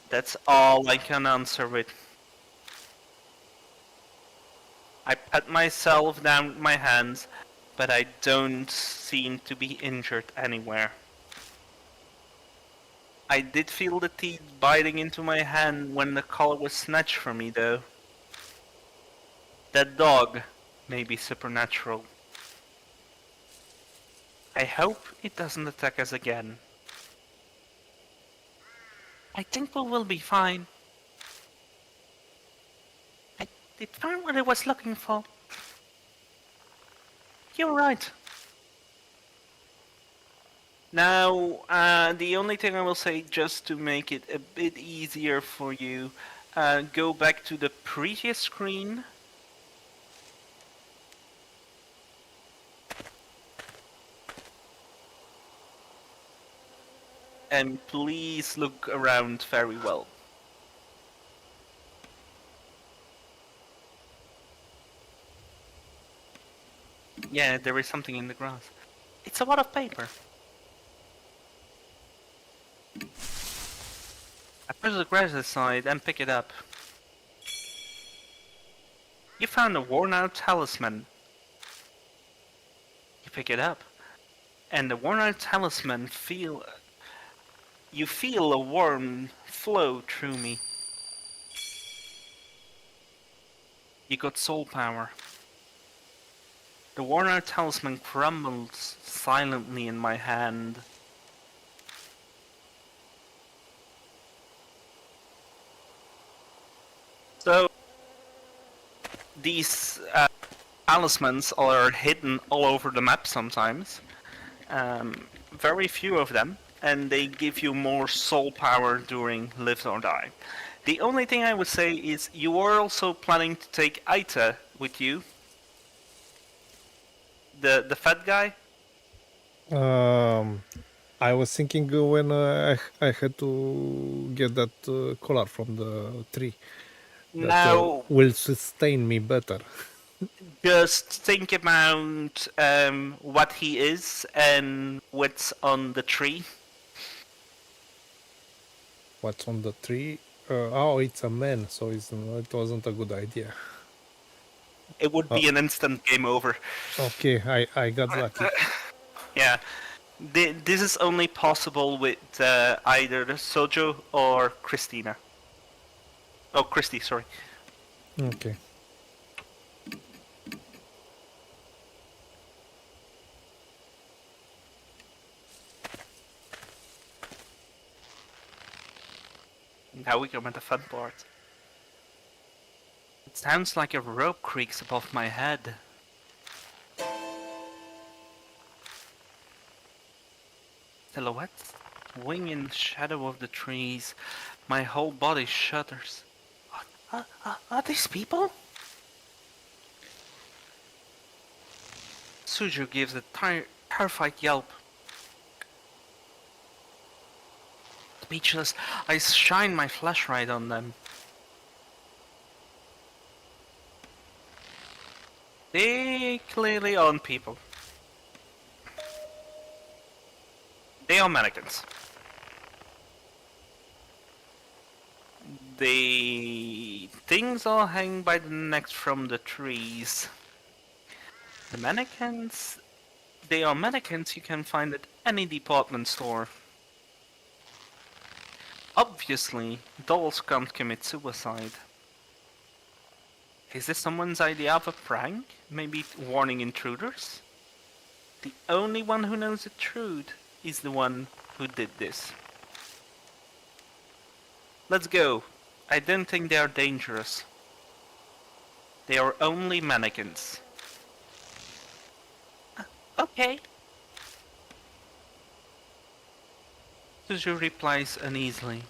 That's all I can answer with. I pat myself down with my hands, but I don't seem to be injured anywhere. I did feel the teeth biting into my hand when the collar was snatched from me, though. That dog may be supernatural. I hope it doesn't attack us again. I think we will be fine. I did find what I was looking for. You're right. Now, the only thing I will say, just to make it a bit easier for you, go back to the previous screen. And please look around very well. Yeah, there is something in the grass. It's a lot of paper. I push the grass aside and pick it up. You found a worn-out talisman. You pick it up, and the worn-out talisman you feel a warm flow through me. You got soul power. The worn-out talisman crumbles silently in my hand. So, these talismans are hidden all over the map sometimes. Very few of them, and they give you more soul power during Live or Die. The only thing I would say is you are also planning to take Aita with you. The fat guy? I was thinking when I had to get that collar from the tree that Now, will sustain me better. just think about what he is and what's on the tree. What's on the tree? Oh, it's a man, so it wasn't a good idea. It would be an instant game over. Okay, I got lucky. Yeah. This is only possible with either Sojo or Christina. Oh, Christy, sorry. Okay. Now we come at the fun part. It sounds like a rope creaks above my head. Silhouettes wing in the shadow of the trees. My whole body shudders. Are these people? Suju gives a terrified yelp. Speechless, I shine my flashlight on them. They clearly aren't people. They are mannequins. The things are hanging by the necks from the trees. The mannequins They are mannequins you can find at any department store. Obviously, dolls can't commit suicide. Is this someone's idea of a prank? Maybe warning intruders? The only one who knows the truth is the one who did this. Let's go. I don't think they are dangerous. They are only mannequins. Okay. Suzu replies uneasily.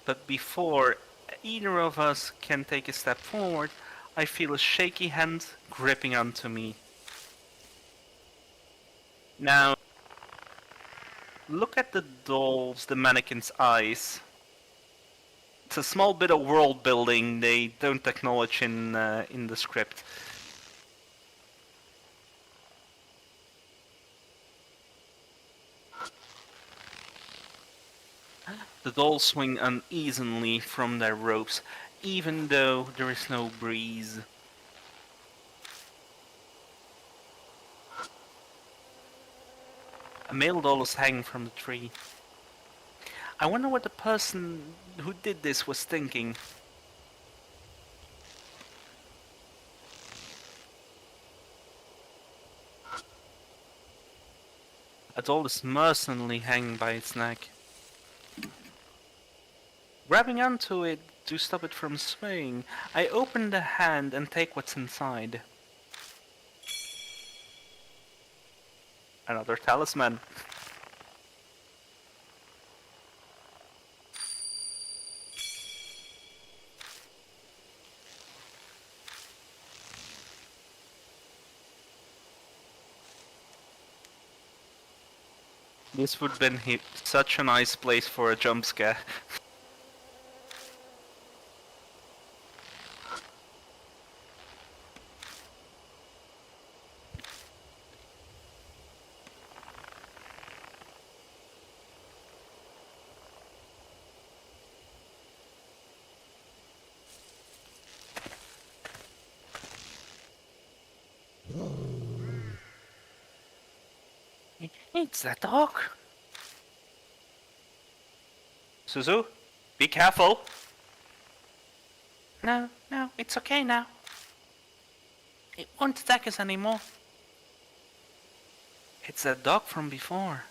But before either of us can take a step forward, I feel a shaky hand gripping onto me. Now, look at the dolls, the mannequin's eyes. It's a small bit of world building they don't acknowledge in the script. The dolls swing uneasily from their ropes, even though there is no breeze. A male doll is hanging from the tree. I wonder what the person who did this was thinking. A doll is mercilessly hanging by its neck. Grabbing onto it to stop it from swaying, I open the hand and take what's inside. Another talisman. This would have been such a nice place for a jump scare. It's that dog. Suzu, be careful. No, it's okay now. It won't attack us anymore. It's that dog from before.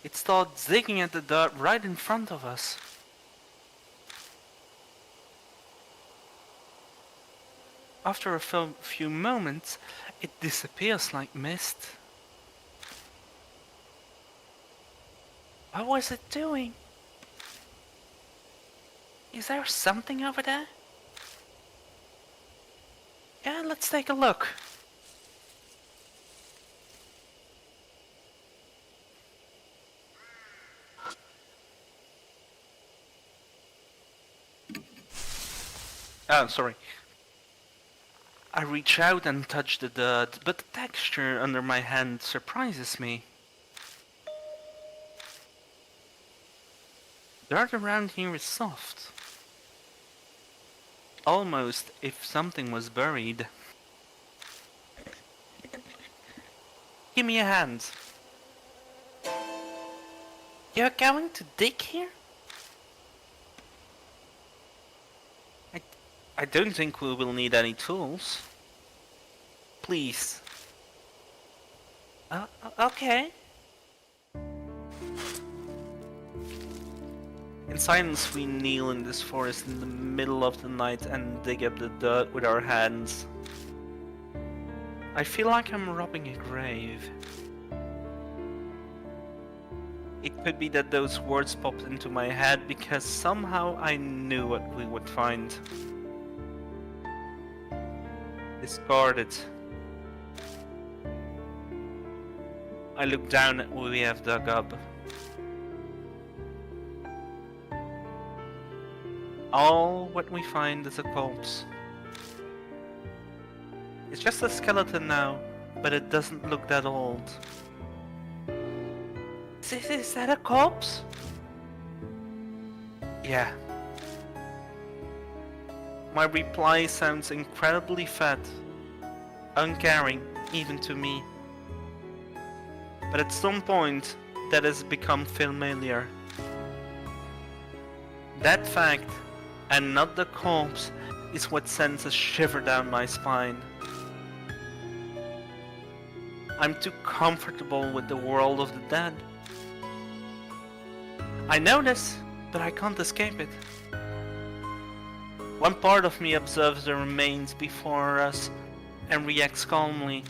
It started digging at the dirt right in front of us. After a few moments, it disappears like mist. What was it doing? Is there something over there? Yeah, let's take a look. Oh, sorry. I reach out and touch the dirt, but the texture under my hand surprises me. Dirt around here is soft. Almost if something was buried. Give me a hand. You're going to dig here? I don't think we will need any tools. Please. Okay. In silence we kneel in this forest in the middle of the night and dig up the dirt with our hands. I feel like I'm robbing a grave. It could be that those words popped into my head because somehow I knew what we would find. Discarded. I look down at what we have dug up. All what we find is a corpse. It's just a skeleton now, but it doesn't look that old. Is that a corpse? Yeah. My reply sounds incredibly fat. uncaring, even to me. But at some point, that has become familiar. That fact, and not the corpse, is what sends a shiver down my spine. I'm too comfortable with the world of the dead. I know this, but I can't escape it. One part of me observes the remains before us and reacts calmly.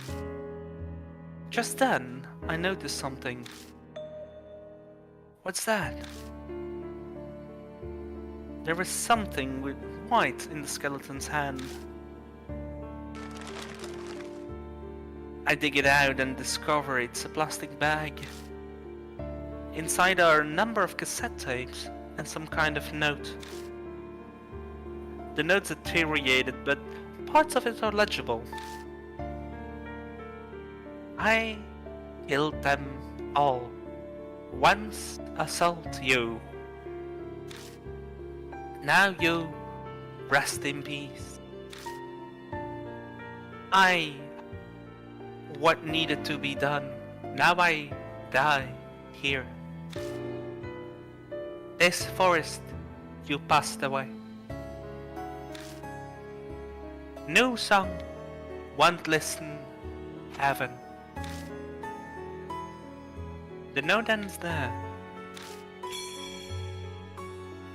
Just then, I notice something. What's that? There is something with white in the skeleton's hand. I dig it out and discover it's a plastic bag. Inside are a number of cassette tapes and some kind of note. The note's deteriorated, but parts of it are legible. I killed them all. Once assault you. Now you rest in peace. What needed to be done. Now I die here. This forest, you passed away. New song, won't listen, heaven. The note ends there.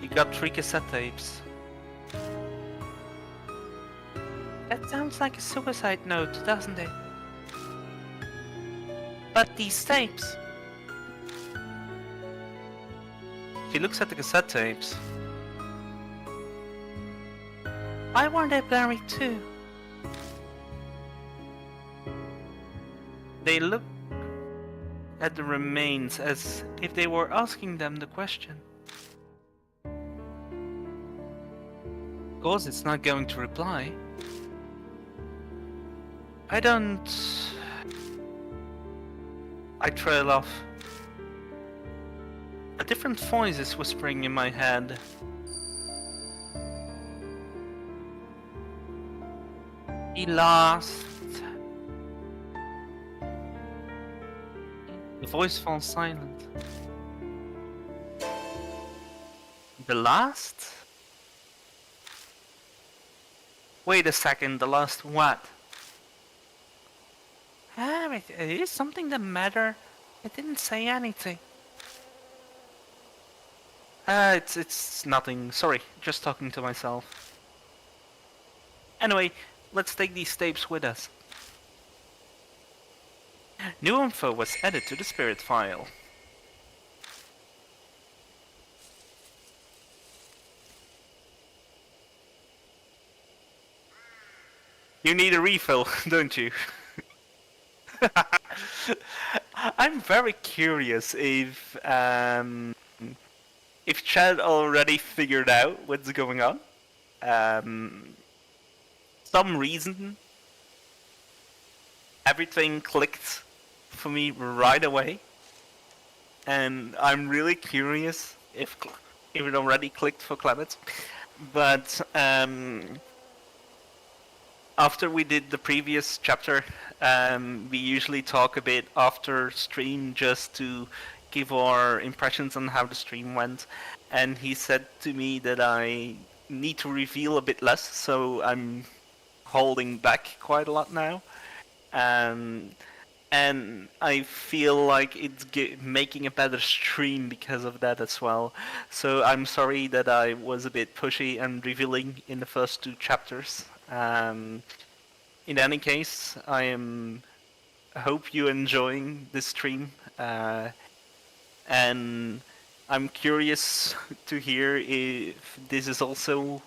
You got 3 cassette tapes. That sounds like a suicide note, doesn't it? But these tapes... She looks at the cassette tapes. Why weren't they buried too? They look at the remains as if they were asking them the question. Of course, it's not going to reply. I trail off. A different voice is whispering in my head. He lost. The voice falls silent. The last? Wait a second, the last what? Is something the matter? I didn't say anything. It's nothing. Sorry, just talking to myself. Anyway, let's take these tapes with us. New info was added to the spirit file. You need a refill, don't you? I'm very curious if Chad already figured out what's going on. Some reason everything clicked for me right away, and I'm really curious if it already clicked for Klamath. But after we did the previous chapter, we usually talk a bit after stream just to give our impressions on how the stream went, and he said to me that I need to reveal a bit less, so I'm holding back quite a lot now, and I feel like it's making a better stream because of that as well. So I'm sorry that I was a bit pushy and revealing in the first 2 chapters. In any case, I hope you're enjoying this stream, and I'm curious to hear if this is also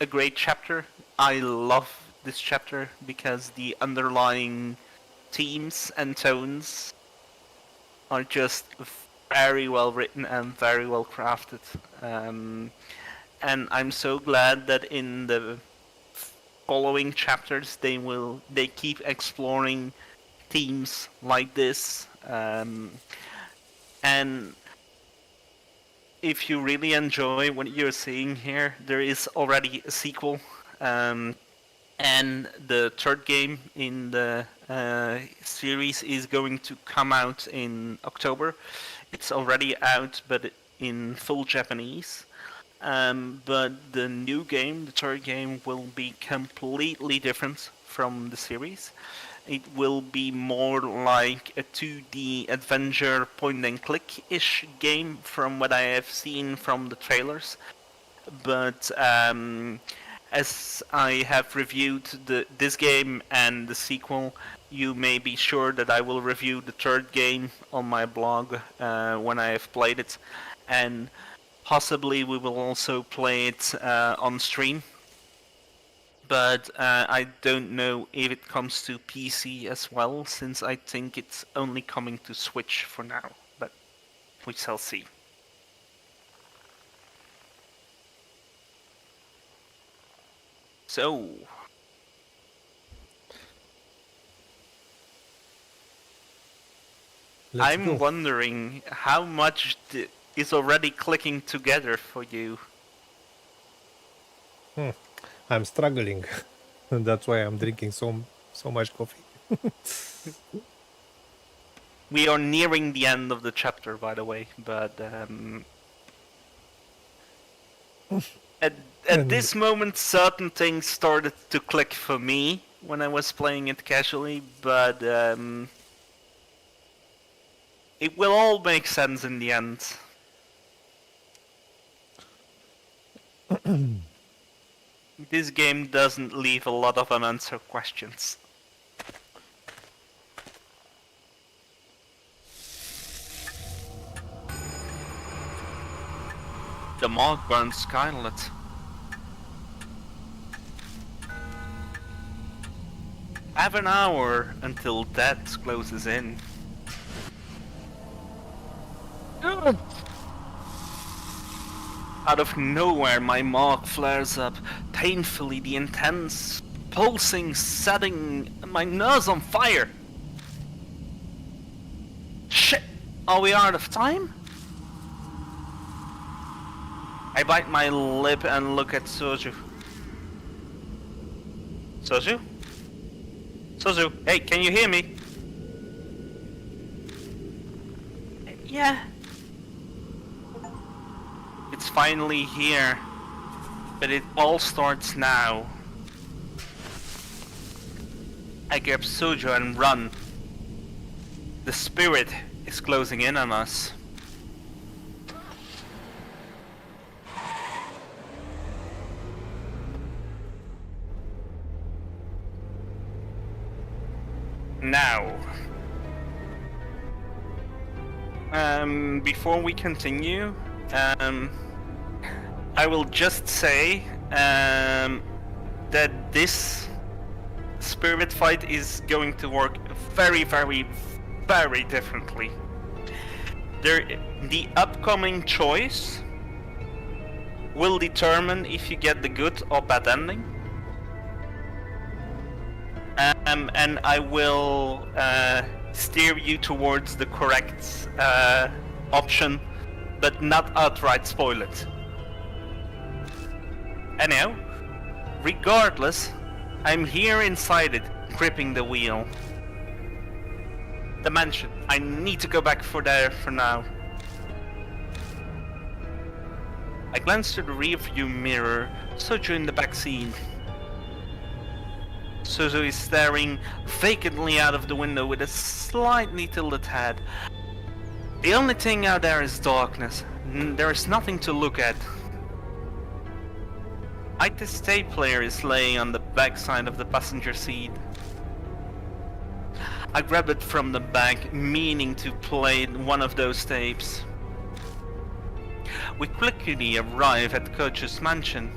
a great chapter. I love this chapter because the underlying themes and tones are just very well written and very well crafted. And I'm so glad that in the following chapters they keep exploring themes like this. And if you really enjoy what you're seeing here, there is already a sequel. And the third game in the series is going to come out in October. It's already out, but in full Japanese. But the new game, the third game, will be completely different from the series. It will be more like a 2D adventure point-and-click-ish game from what I have seen from the trailers. But as I have reviewed this game and the sequel, you may be sure that I will review the third game on my blog when I have played it. And possibly we will also play it on stream. But I don't know if it comes to PC as well, since I think it's only coming to Switch for now. But we shall see. So, I'm go. wondering how much is already clicking together for you. I'm struggling. That's why I'm drinking so much coffee. We are nearing the end of the chapter, by the way, but at this moment, certain things started to click for me when I was playing it casually, but it will all make sense in the end. This game doesn't leave a lot of unanswered questions. The Mark burns Skylet. Have an hour until death closes in. Out of nowhere, my mark flares up, painfully, the intense pulsing setting my nerves on fire. Shit! Are we out of time? I bite my lip and look at Soju. Soju? Soju, hey, can you hear me? Yeah. It's finally here, but it all starts now. I grab Soju and run. The spirit is closing in on us. Now, before we continue, I will just say that this spirit fight is going to work very, very, very differently. The upcoming choice will determine if you get the good or bad ending. And I will steer you towards the correct option, but not outright spoil it. Anyhow, regardless, I'm here inside it, gripping the wheel. The mansion. I need to go back for there for now. I glance through the rearview mirror, Soju in the back seat. Soju is staring vacantly out of the window with a slightly tilted head. The only thing out there is darkness. There is nothing to look at. IT's tape player is laying on the backside of the passenger seat. I grabbed it from the back, meaning to play one of those tapes. We quickly arrive at Coach's mansion.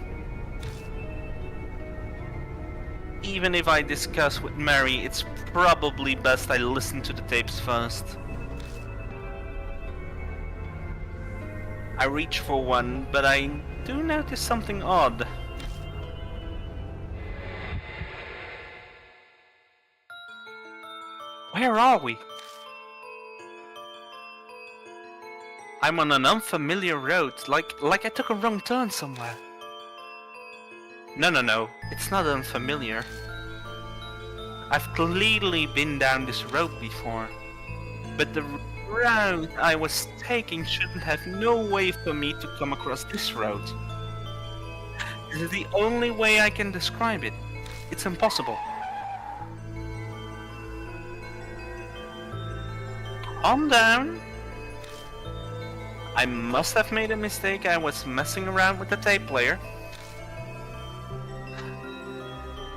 Even if I discuss with Mary, it's probably best I listen to the tapes first. I reach for one, but I do notice something odd. Where are we? I'm on an unfamiliar road, like I took a wrong turn somewhere. No. It's not unfamiliar. I've clearly been down this road before. But the route I was taking shouldn't have no way for me to come across this road. This is the only way I can describe it. It's impossible. Calm down. I must have made a mistake. I was messing around with the tape player.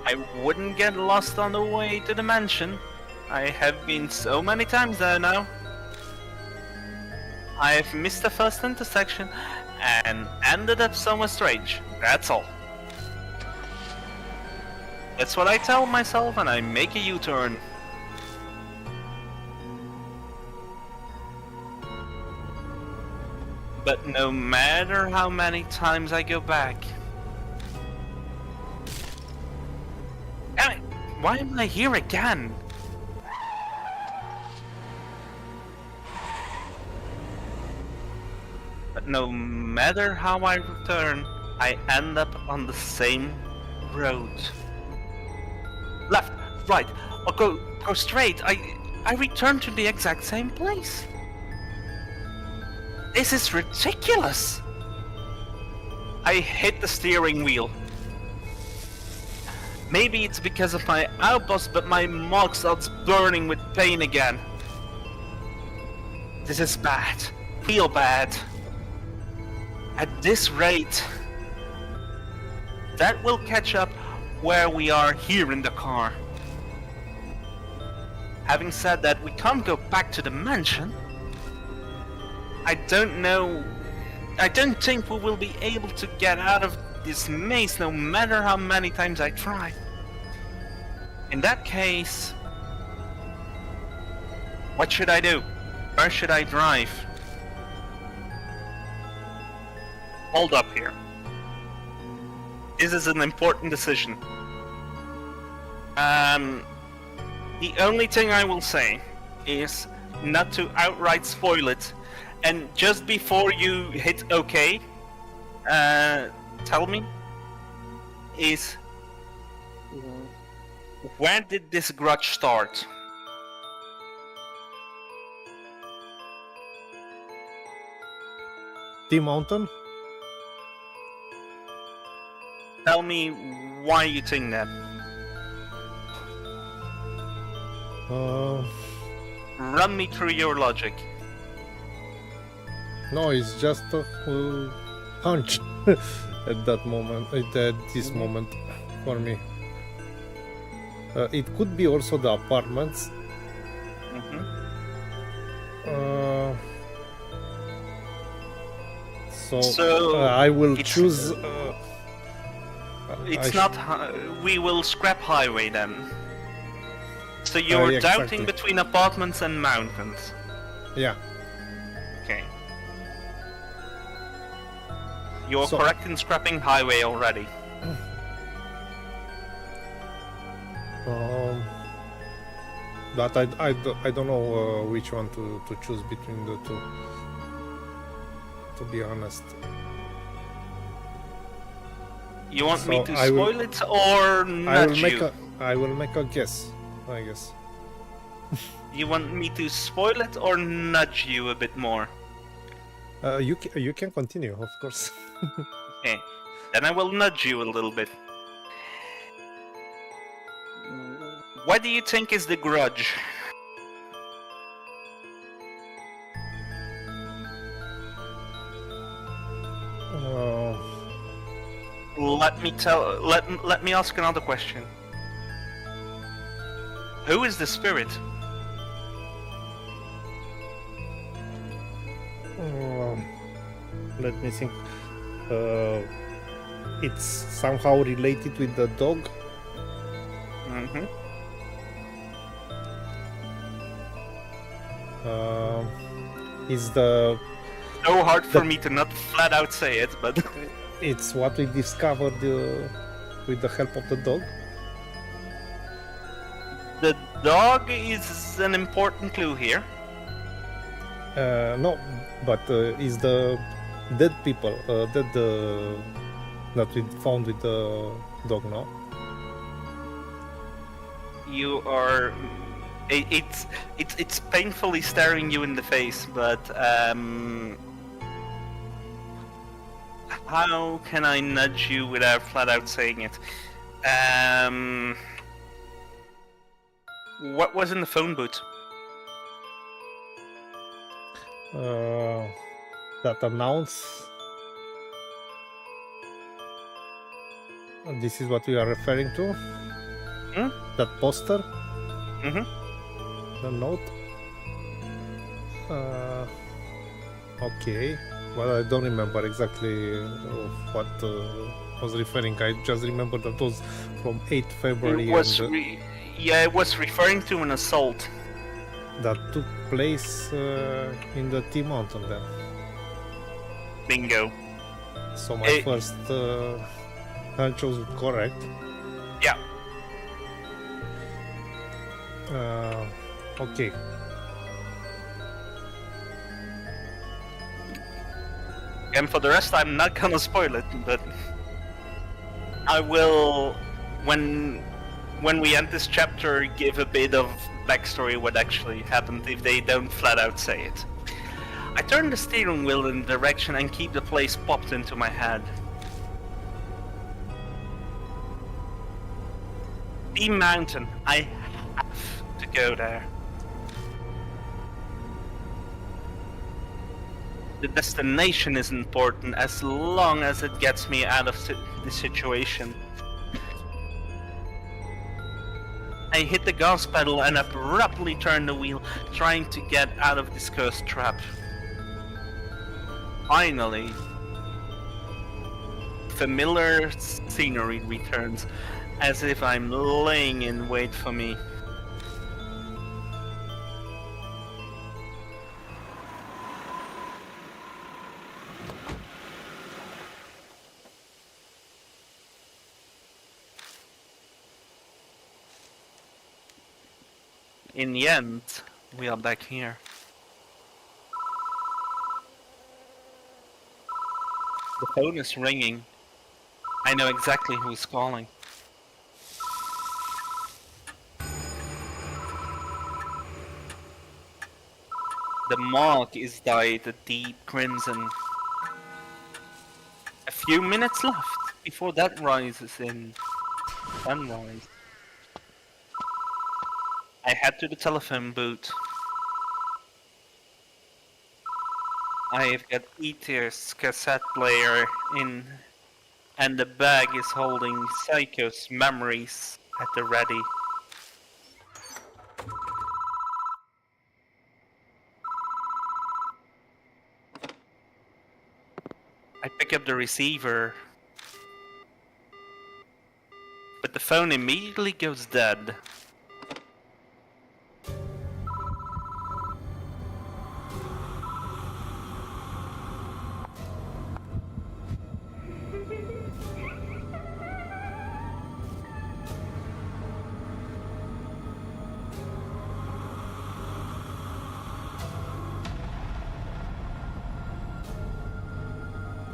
I wouldn't get lost on the way to the mansion. I have been so many times there now. I have missed the first intersection and ended up somewhere strange. That's all. That's what I tell myself when I make a U-turn. But no matter how many times I go back... Damn it! Why am I here again? But no matter how I return, I end up on the same road. Left, right, or go straight. I return to the exact same place. This is ridiculous. I hit the steering wheel. Maybe it's because of my outpost, but my mug starts burning with pain again. This is bad. Real bad. At this rate, that will catch up where we are here in the car. Having said that, we can't go back to the mansion. I don't know. I don't think we will be able to get out of this maze no matter how many times I try. In that case, what should I do? Where should I drive? Hold up here. This is an important decision. The only thing I will say is not to outright spoil it. And just before you hit OK, tell me, is where did this grudge start? T-Mountain? Tell me why you think that. Run me through your logic. No, it's just a hunch at that moment, at this moment for me. It could be also the apartments. So I will choose. It's not. We will scrap highway then. So you're exactly. doubting between apartments and mountains. Yeah. Okay. You're correct in scrapping highway already. But I don't know which one to choose between the two, to be honest. You want me to spoil it or nudge you? I will make a guess, I guess. You want me to spoil it or nudge you a bit more? You can continue, of course. Okay, then I will nudge you a little bit. What do you think is the grudge? Let me ask another question. Who is the spirit? Let me think. It's somehow related with the dog. Is the so hard for me to not flat out say it, but it's what we discovered with the help of the dog. The dog is an important clue here. No, but is the dead people, dead that we found with the dog now. You are. It's painfully staring you in the face, but how can I nudge you without flat out saying it? What was in the phone booth? That announce. This is what we are referring to. That poster. The note. Okay. Well, I don't remember exactly what was referring. I just remember that was from 8th February. It was it was referring to an assault that took place in the T Mountain then. Bingo. So my first hunch was correct. Yeah. Okay. And for the rest, I'm not gonna spoil it, but I will, when we end this chapter, give a bit of backstory what actually happened if they don't flat out say it. I turn the steering wheel in the direction and keep the place popped into my head. The mountain, I have to go there. The destination is important as long as it gets me out of the situation. I hit the gas pedal and abruptly turn the wheel, trying to get out of this cursed trap. Finally, familiar scenery returns, as if I'm laying in wait for me. In the end, we are back here. The phone is ringing. I know exactly who's calling. The mark is dyed a deep crimson. A few minutes left before that rises in sunrise. I head to the telephone booth. I've got Eerie's cassette player in, and the bag is holding Psycho's memories at the ready. I pick up the receiver, but the phone immediately goes dead.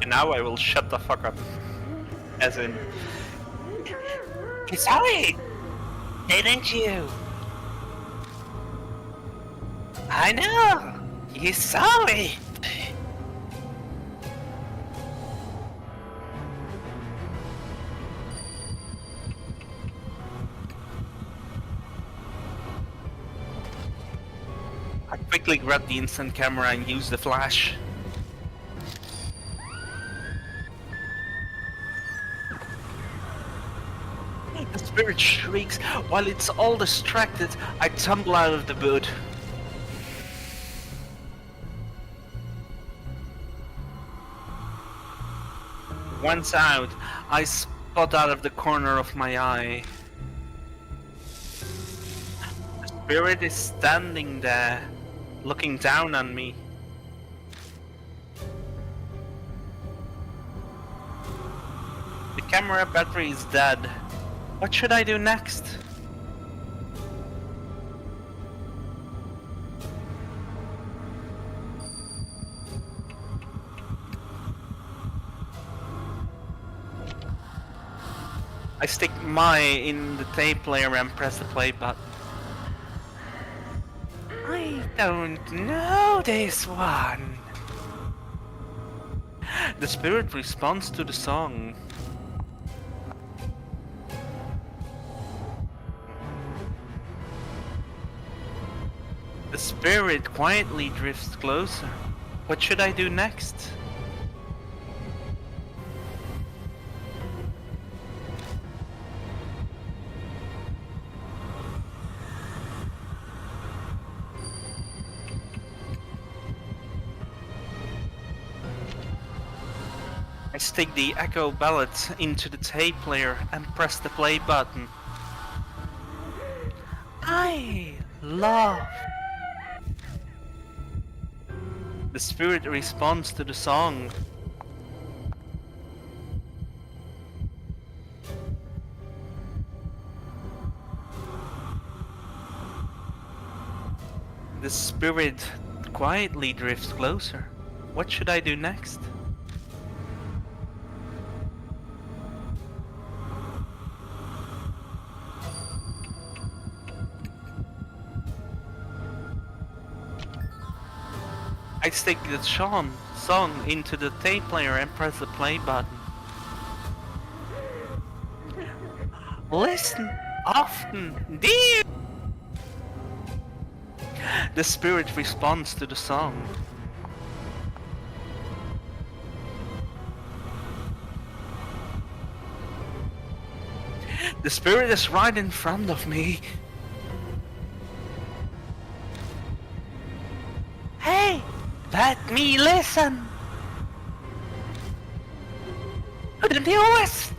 And now I will shut the fuck up. As in... You saw it! Didn't you? I know! You saw it! I quickly grab the instant camera and use the flash. The spirit shrieks. While it's all distracted, I tumble out of the boot. Once out, I spot out of the corner of my eye. The spirit is standing there, looking down on me. The camera battery is dead. What should I do next? I stick my in the tape player and press the play button. I don't know this one. The spirit responds to the song. The spirit quietly drifts closer. What should I do next? I stick the echo ballad into the tape player and press the play button. I love. The spirit responds to the song. The spirit quietly drifts closer. What should I do next? I stick the song into the tape player and press the play button. Listen often, dear. The spirit responds to the song. The spirit is right in front of me. Hey, let me listen to the newest.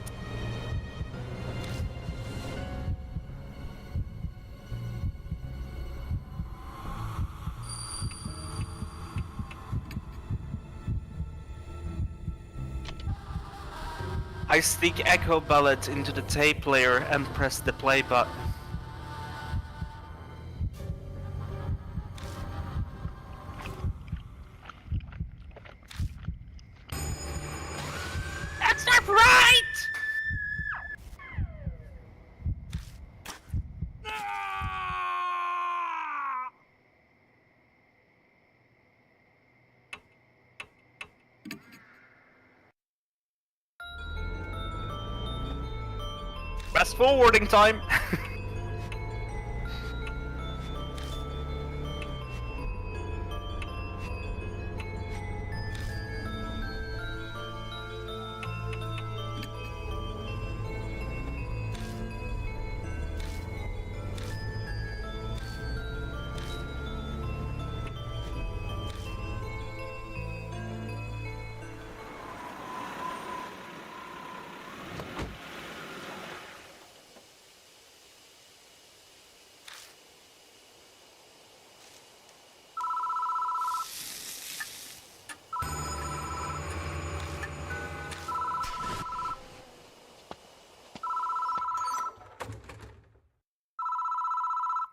I stick echo ballad into the tape player and press the play button. That's not right! Fast forwarding time!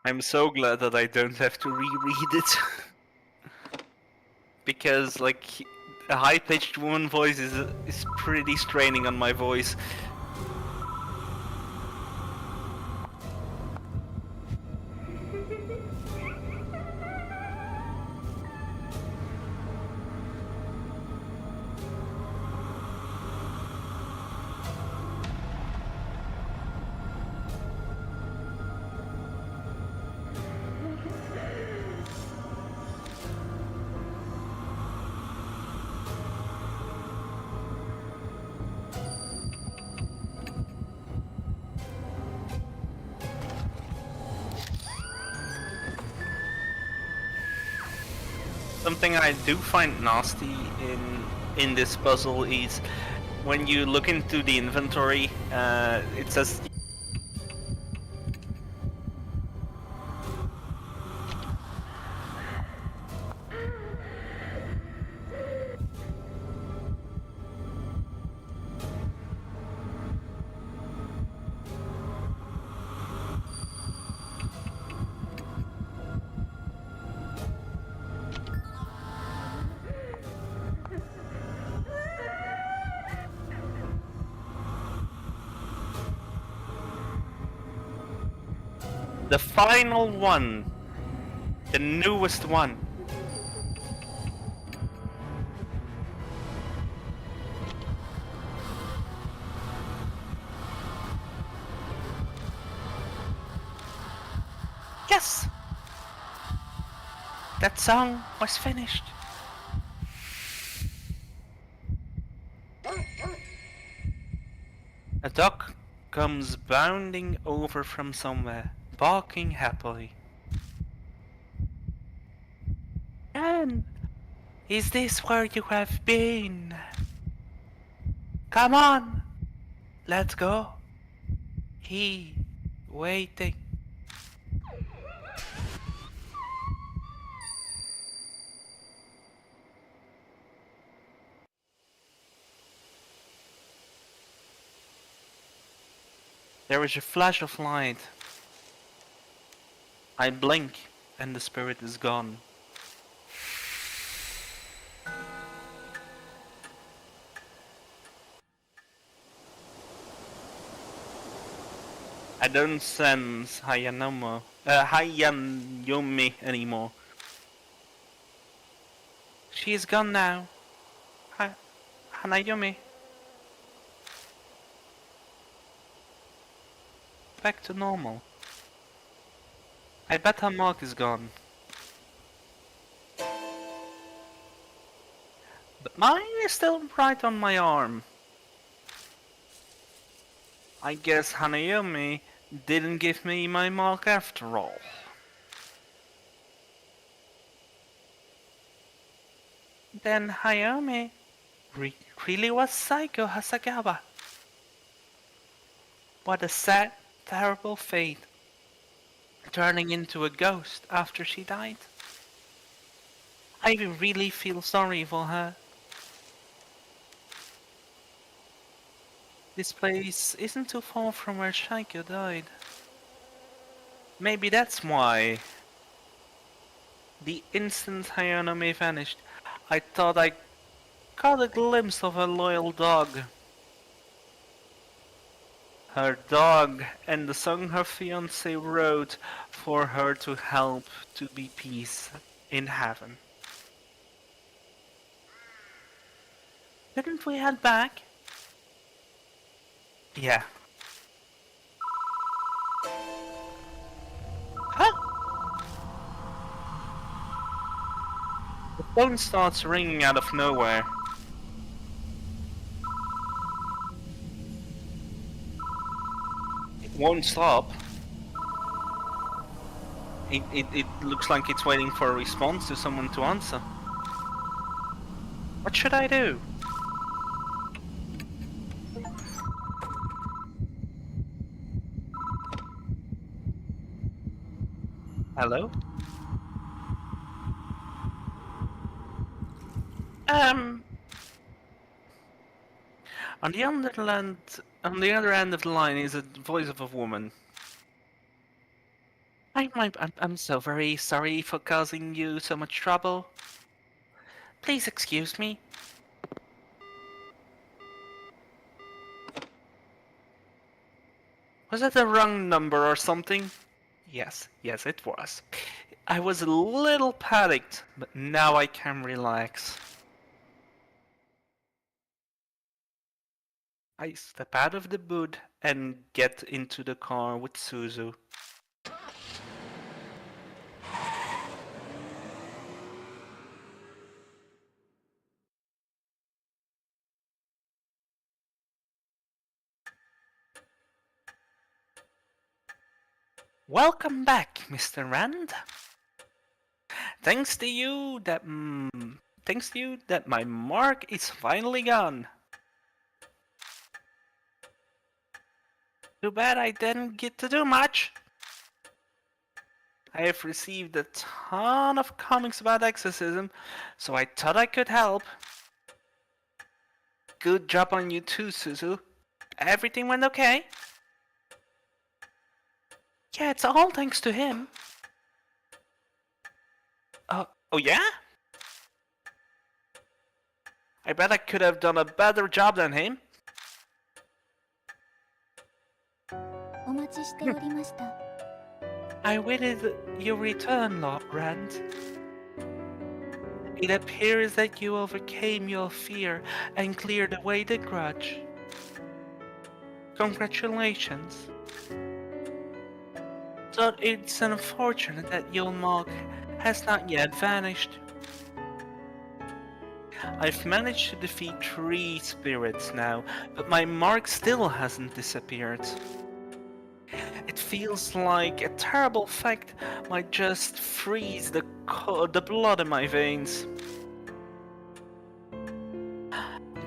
I'm so glad that I don't have to reread it. Because, like, a high-pitched woman voice is pretty straining on my voice. Something I do find nasty in this puzzle is when you look into the inventory, it says The final one. The newest one. Yes! That song was finished. A dog comes bounding over from somewhere, barking happily. And is this where you have been? Come on, let's go. He waiting. There is a flash of light. I blink and the spirit is gone. I don't sense Hayayumi anymore. She is gone now. Hanayumi. Back to normal. I bet her mark is gone. But mine is still right on my arm. I guess Hanayumi didn't give me my mark after all. Then Hayayumi really was Psycho Hasagawa. What a sad, terrible fate. Turning into a ghost after she died. I really feel sorry for her. This place isn't too far from where Shaiko died. Maybe that's why. The instant Hayayumi vanished, I thought I caught a glimpse of a loyal dog. Her dog and the song her fiancé wrote for her to help to be peace in heaven. Didn't we head back? Yeah. Huh? The phone starts ringing out of nowhere. It won't stop. It looks like it's waiting for a response to someone to answer. What should I do? Hello? On the other end of the line is the voice of a woman. I'm so very sorry for causing you so much trouble. Please excuse me. Was that the wrong number or something? Yes, it was. I was a little panicked, but now I can relax. I step out of the boot and get into the car with Suzu. Welcome back, Mr. Rand. Thanks to you that my mark is finally gone. Too bad I didn't get to do much. I have received a ton of comics about exorcism, so I thought I could help. Good job on you too, Suzu. Everything went okay? Yeah, it's all thanks to him. Oh yeah? I bet I could have done a better job than him. お待ちしておりました。I waited your return, Lord Grant. It appears that you overcame your fear and cleared away the grudge. Congratulations. But it's unfortunate that your mark has not yet vanished. I've managed to defeat 3 spirits now, but my mark still hasn't disappeared. It feels like a terrible fact might just freeze the blood in my veins.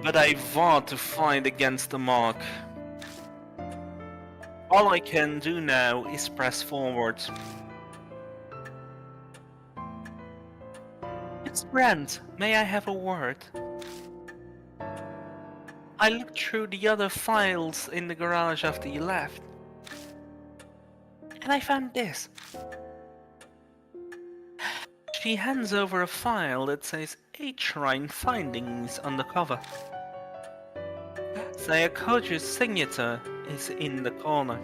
But I vow to fight against the mark. All I can do now is press forward. It's Brent. May I have a word? I looked through the other files in the garage after you left. And I found this. She hands over a file that says Shrine Findings on the cover. Sayakoju's signature is in the corner.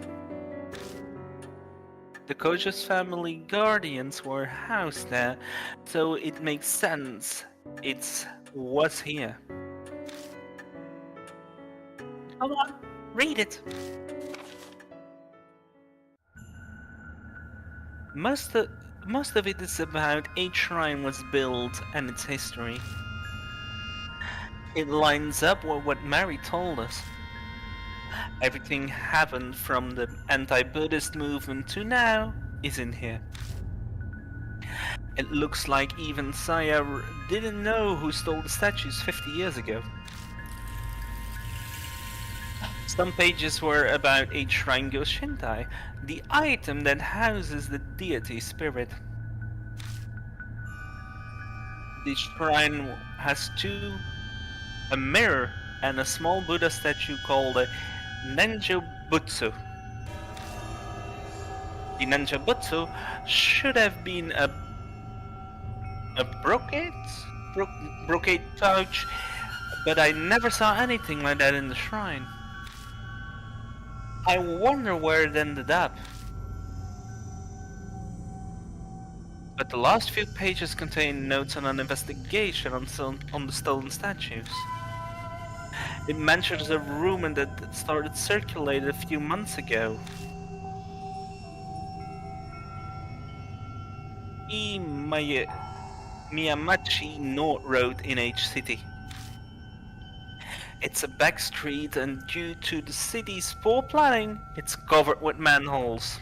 The Koja's family guardians were housed there, so it makes sense it was here. Come on, read it. Most of it is about how shrine was built and its history. It lines up with what Mary told us. Everything happened from the anti-Buddhist movement to now is in here. It looks like even Saya didn't know who stole the statues 50 years ago. Some pages were about a shrine Shintai, the item that houses the deity spirit. The shrine has a mirror and a small Buddha statue called a Nenjobutsu. The Nenjobutsu should have been a brocade pouch, but I never saw anything like that in the shrine. I wonder where it ended up. But the last few pages contain notes on an investigation on the stolen statues. It mentions a rumor that started circulating a few months ago. Miyamachi North Road in H City. It's a back street, and due to the city's poor planning, it's covered with manholes.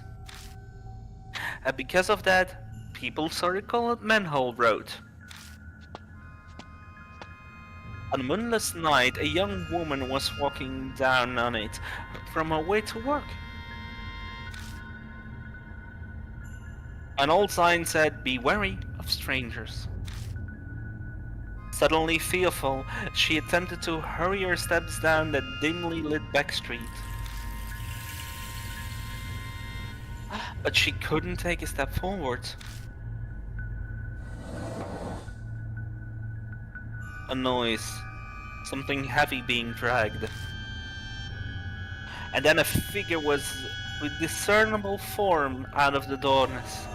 And because of that, people started calling it Manhole Road. On a moonless night, a young woman was walking down on it from her way to work. An old sign said, "Be wary of strangers." Suddenly fearful, she attempted to hurry her steps down that dimly lit back street. But she couldn't take a step forward. A noise, something heavy being dragged. And then a figure was with discernible form out of the darkness.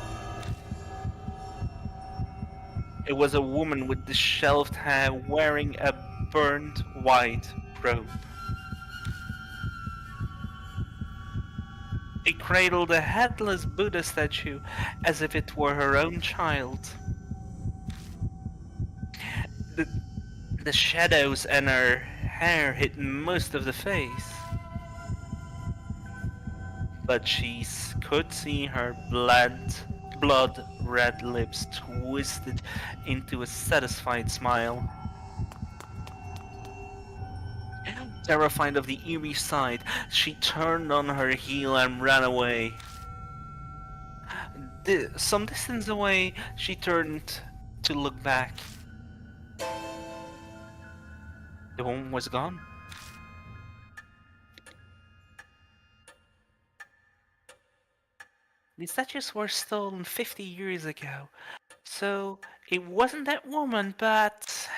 It was a woman with disheveled hair wearing a burnt white robe. She cradled a headless Buddha statue as if it were her own child. The shadows and her hair hid most of the face, but she could see her blood-red lips twisted into a satisfied smile. Terrified of the eerie sight, she turned on her heel and ran away. Some distance away, she turned to look back. The woman was gone. The statues were stolen 50 years ago, so it wasn't that woman, but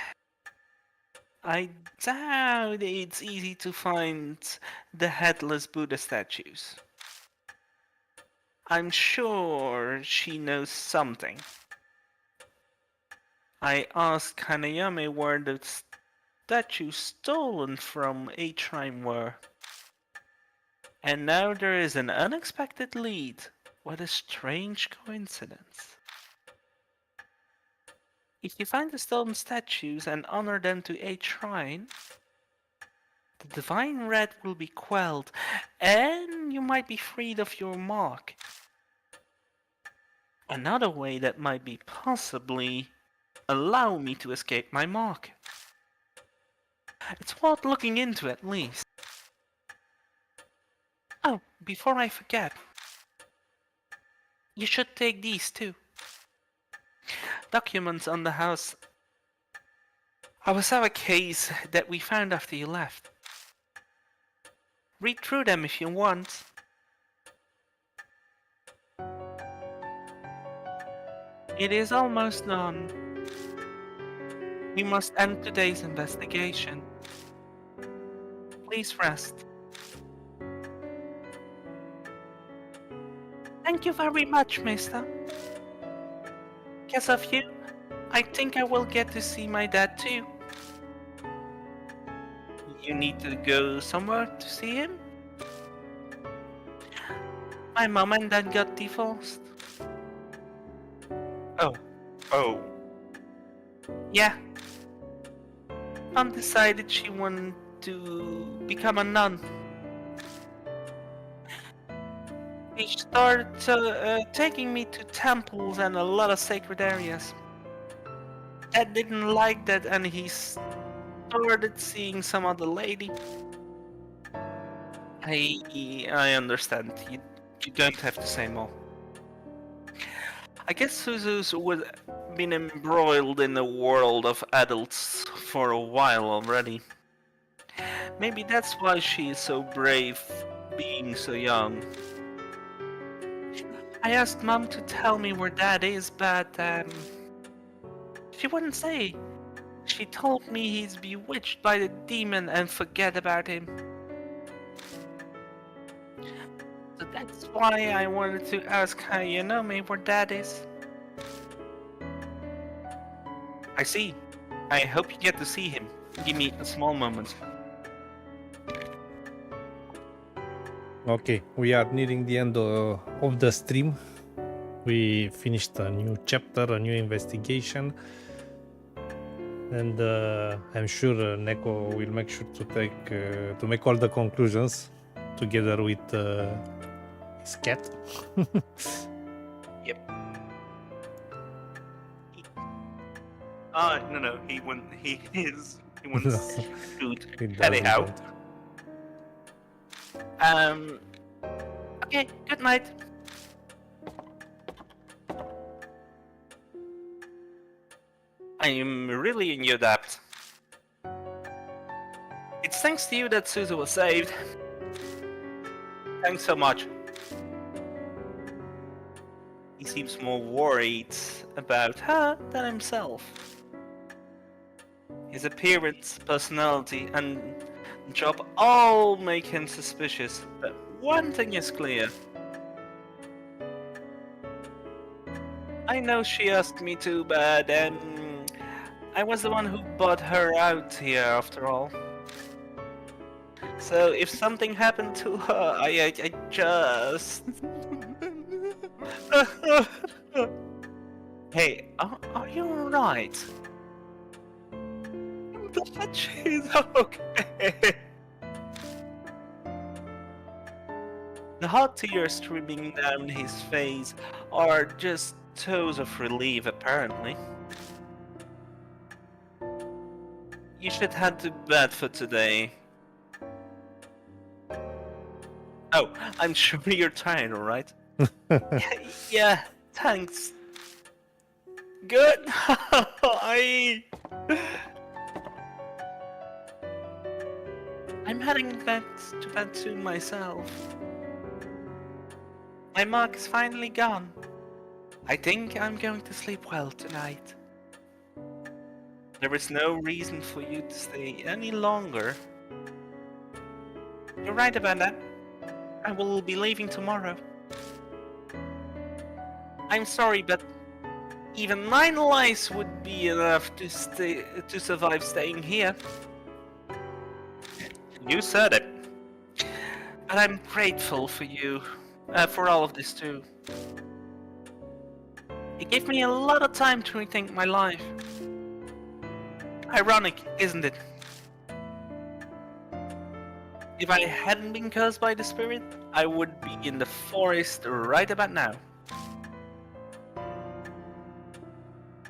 I doubt it's easy to find the headless Buddha statues. I'm sure she knows something. I asked Hanayame where the statue stolen from A-Trime were. And now there is an unexpected lead. What a strange coincidence. If you find the stolen statues and honor them to a shrine, the divine wrath will be quelled, and you might be freed of your mark. Another way that might be possibly allow me to escape my mark. It's worth looking into at least. Oh, before I forget, you should take these too. Documents on the house. I was have a case that we found after you left. Read through them if you want. It is almost done. We must end today's investigation. Please rest. Thank you very much, mister. Because of you, I think I will get to see my dad too. You need to go somewhere to see him? My mom and dad got divorced. Oh. Yeah. Mom decided she wanted to become a nun. He started taking me to temples and a lot of sacred areas. Dad didn't like that and he started seeing some other lady. I understand. You don't have to say more. I guess Suzu's been embroiled in the world of adults for a while already. Maybe that's why she is so brave, being so young. I asked Mom to tell me where Dad is, but she wouldn't say. She told me he's bewitched by the demon and forget about him. So that's why I wanted to ask Hanayame where Dad is. I see. I hope you get to see him. Give me a small moment. Okay, we are nearing the end of the stream. We finished a new chapter, a new investigation, and I'm sure Neko will make sure to make all the conclusions together with his cat. Yep. No, he wants food. Anyhow. Okay, good night. I am really in your debt. It's thanks to you that Suzu was saved. Thanks so much. He seems more worried about her than himself. His appearance, personality, and job all make him suspicious, but one thing is clear. I know she asked me to, but I was the one who bought her out here after all. So if something happened to her, I just... Hey, are you alright? I'm glad she's okay. The hot tears streaming down his face are just those of relief, apparently. You should head to bed for today. Oh, I'm sure you're tired, alright? Yeah, thanks. Good. I'm heading back to bed soon myself. My mark is finally gone. I think I'm going to sleep well tonight. There is no reason for you to stay any longer. You're right about that. I will be leaving tomorrow. I'm sorry, but even 9 lives would be enough to survive staying here. You said it. But I'm grateful for you, for all of this too. It gave me a lot of time to rethink my life. Ironic, isn't it? If I hadn't been cursed by the spirit, I would be in the forest right about now.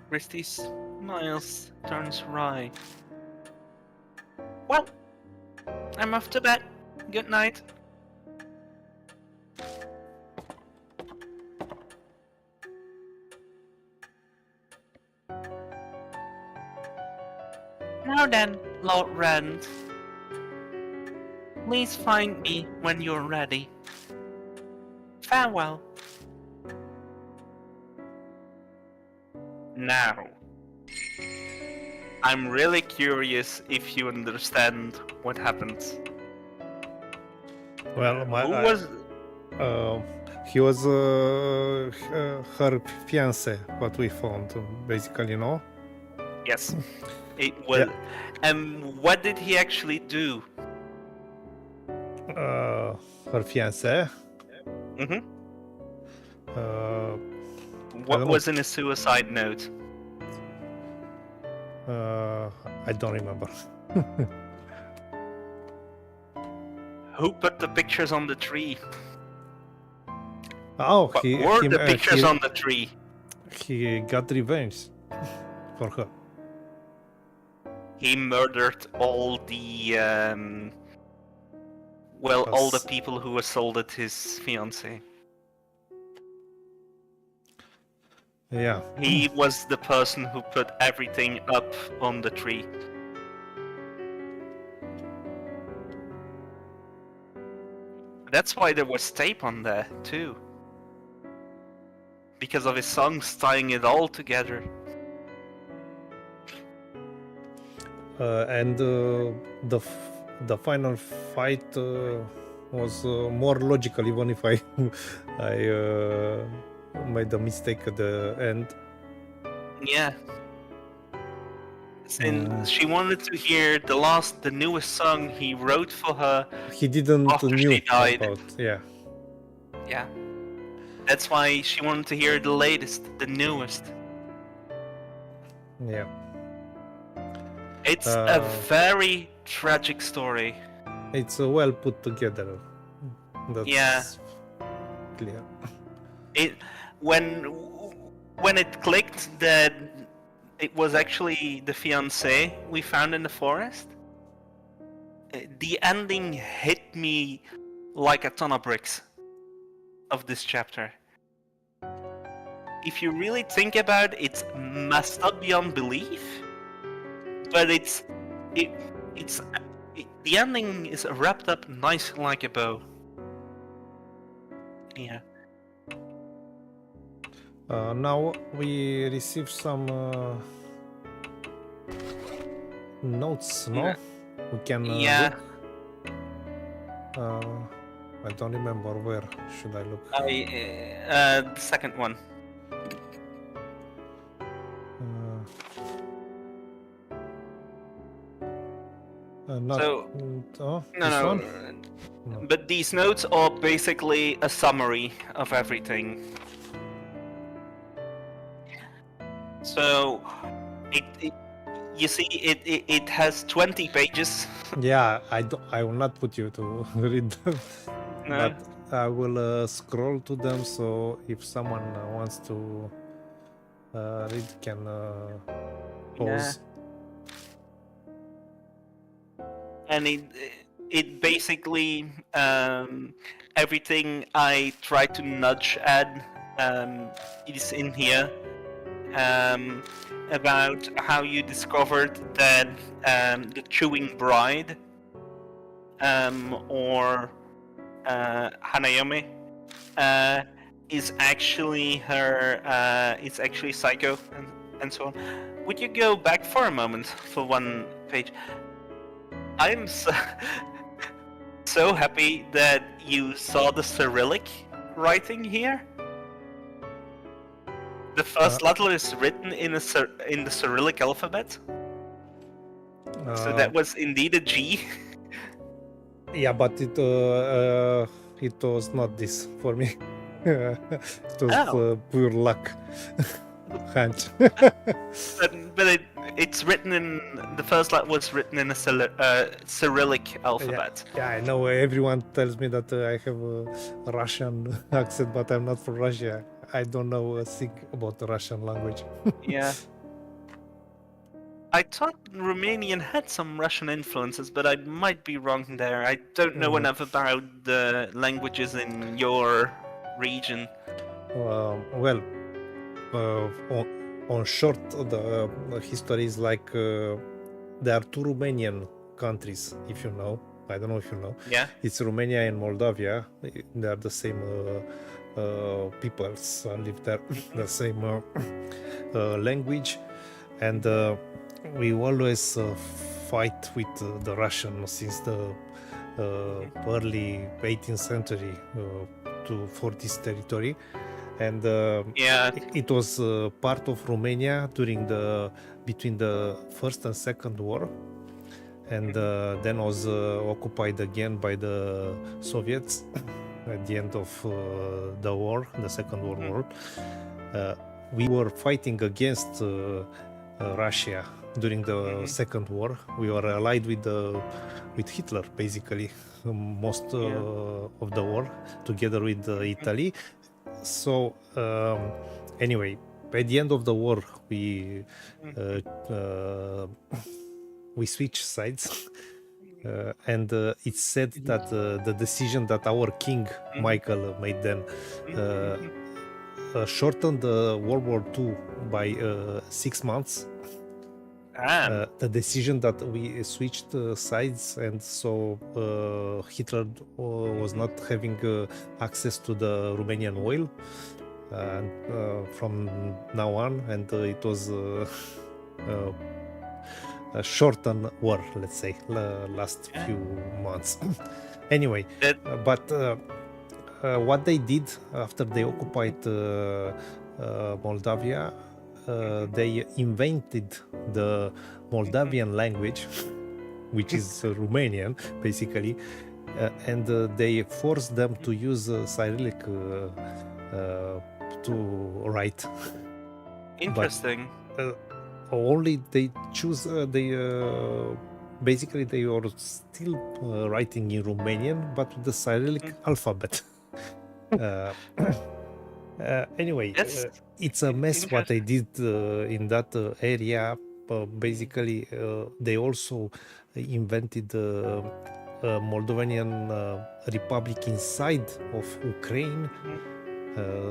Christy smiles, turns wry. Well, I'm off to bed. Good night. Now then, Lord Rand. Please find me when you're ready. Farewell. Now, I'm really curious if you understand what happens. Well, he was her fiance, what we found, basically, no? Yes, it was. Yeah. And what did he actually do? Her fiance. Mm-hmm. I What don't was in his suicide note? I don't remember. Who put the pictures on the tree? Oh, What were the pictures on the tree? He got revenge for her. He murdered all the all the people who assaulted his fiancée. Yeah. He was the person who put everything up on the tree. That's why there was tape on there too. Because of his songs tying it all together. And the final fight was more logical, even if I made a mistake at the end. Yeah. Since she wanted to hear the newest song he wrote for her. He didn't After knew she died. about, yeah. Yeah. That's why she wanted to hear the latest, the newest. Yeah. It's a very tragic story. It's well put together. That's clear. When it clicked that it was actually the fiancé we found in the forest, the ending hit me like a ton of bricks of this chapter. If you really think about it, it's messed up beyond belief, but the ending is wrapped up nice like a bow. Yeah. Now we received some notes, no? Yeah. We can Yeah. look. I don't remember where should I look. The second one. Not, No. one? No. But these notes are basically a summary of everything. So, you see, it has 20 pages. Yeah, I will not put you to read them, No. but I will scroll to them. So if someone wants to read, can pause. And it basically everything I try to nudge at is in here. About how you discovered that the chewing bride or Hanayome is actually her it's actually Psycho and so on. Would you go back for a moment for one page? I'm so happy that you saw the Cyrillic writing here. The first letter is written in the Cyrillic alphabet, so that was indeed a G. Yeah, but it was not this for me. It was pure luck. Hunch. but it's written in the first letter was written in a Cyrillic alphabet. Yeah, I know. Everyone tells me that I have a Russian accent, but I'm not from Russia. I don't know a thing about the Russian language. Yeah. I thought Romanian had some Russian influences, but I might be wrong there. I don't know enough about the languages in your region. Well, on short, the history is like there are two Romanian countries, if you know. I don't know if you know. Yeah. It's Romania and Moldavia. They are the same peoples live there, the same language, and we always fight with the Russian since the early 18th century for this territory. And it was part of Romania between the First and Second War, and then was occupied again by the Soviets at the end of the war, the Second World War. We were fighting against Russia during the Second War. We were allied with Hitler, basically, most of the war, together with Italy. So anyway, by the end of the war, we switched sides, and it's said that the decision that our king Michael made then shortened World War II by 6 months. The decision that we switched sides, and so Hitler was not having access to the Romanian oil from now on, and it was a shortened war, let's say, last few months. Anyway, but what they did after they occupied Moldavia, they invented the Moldavian language, which is Romanian, basically, and they forced them to use Cyrillic to write. Interesting. But, only they choose, basically they are still writing in Romanian, but with the Cyrillic alphabet. Anyway, it's a mess what they did in that area. Basically, they also invented the Moldovan Republic inside of Ukraine.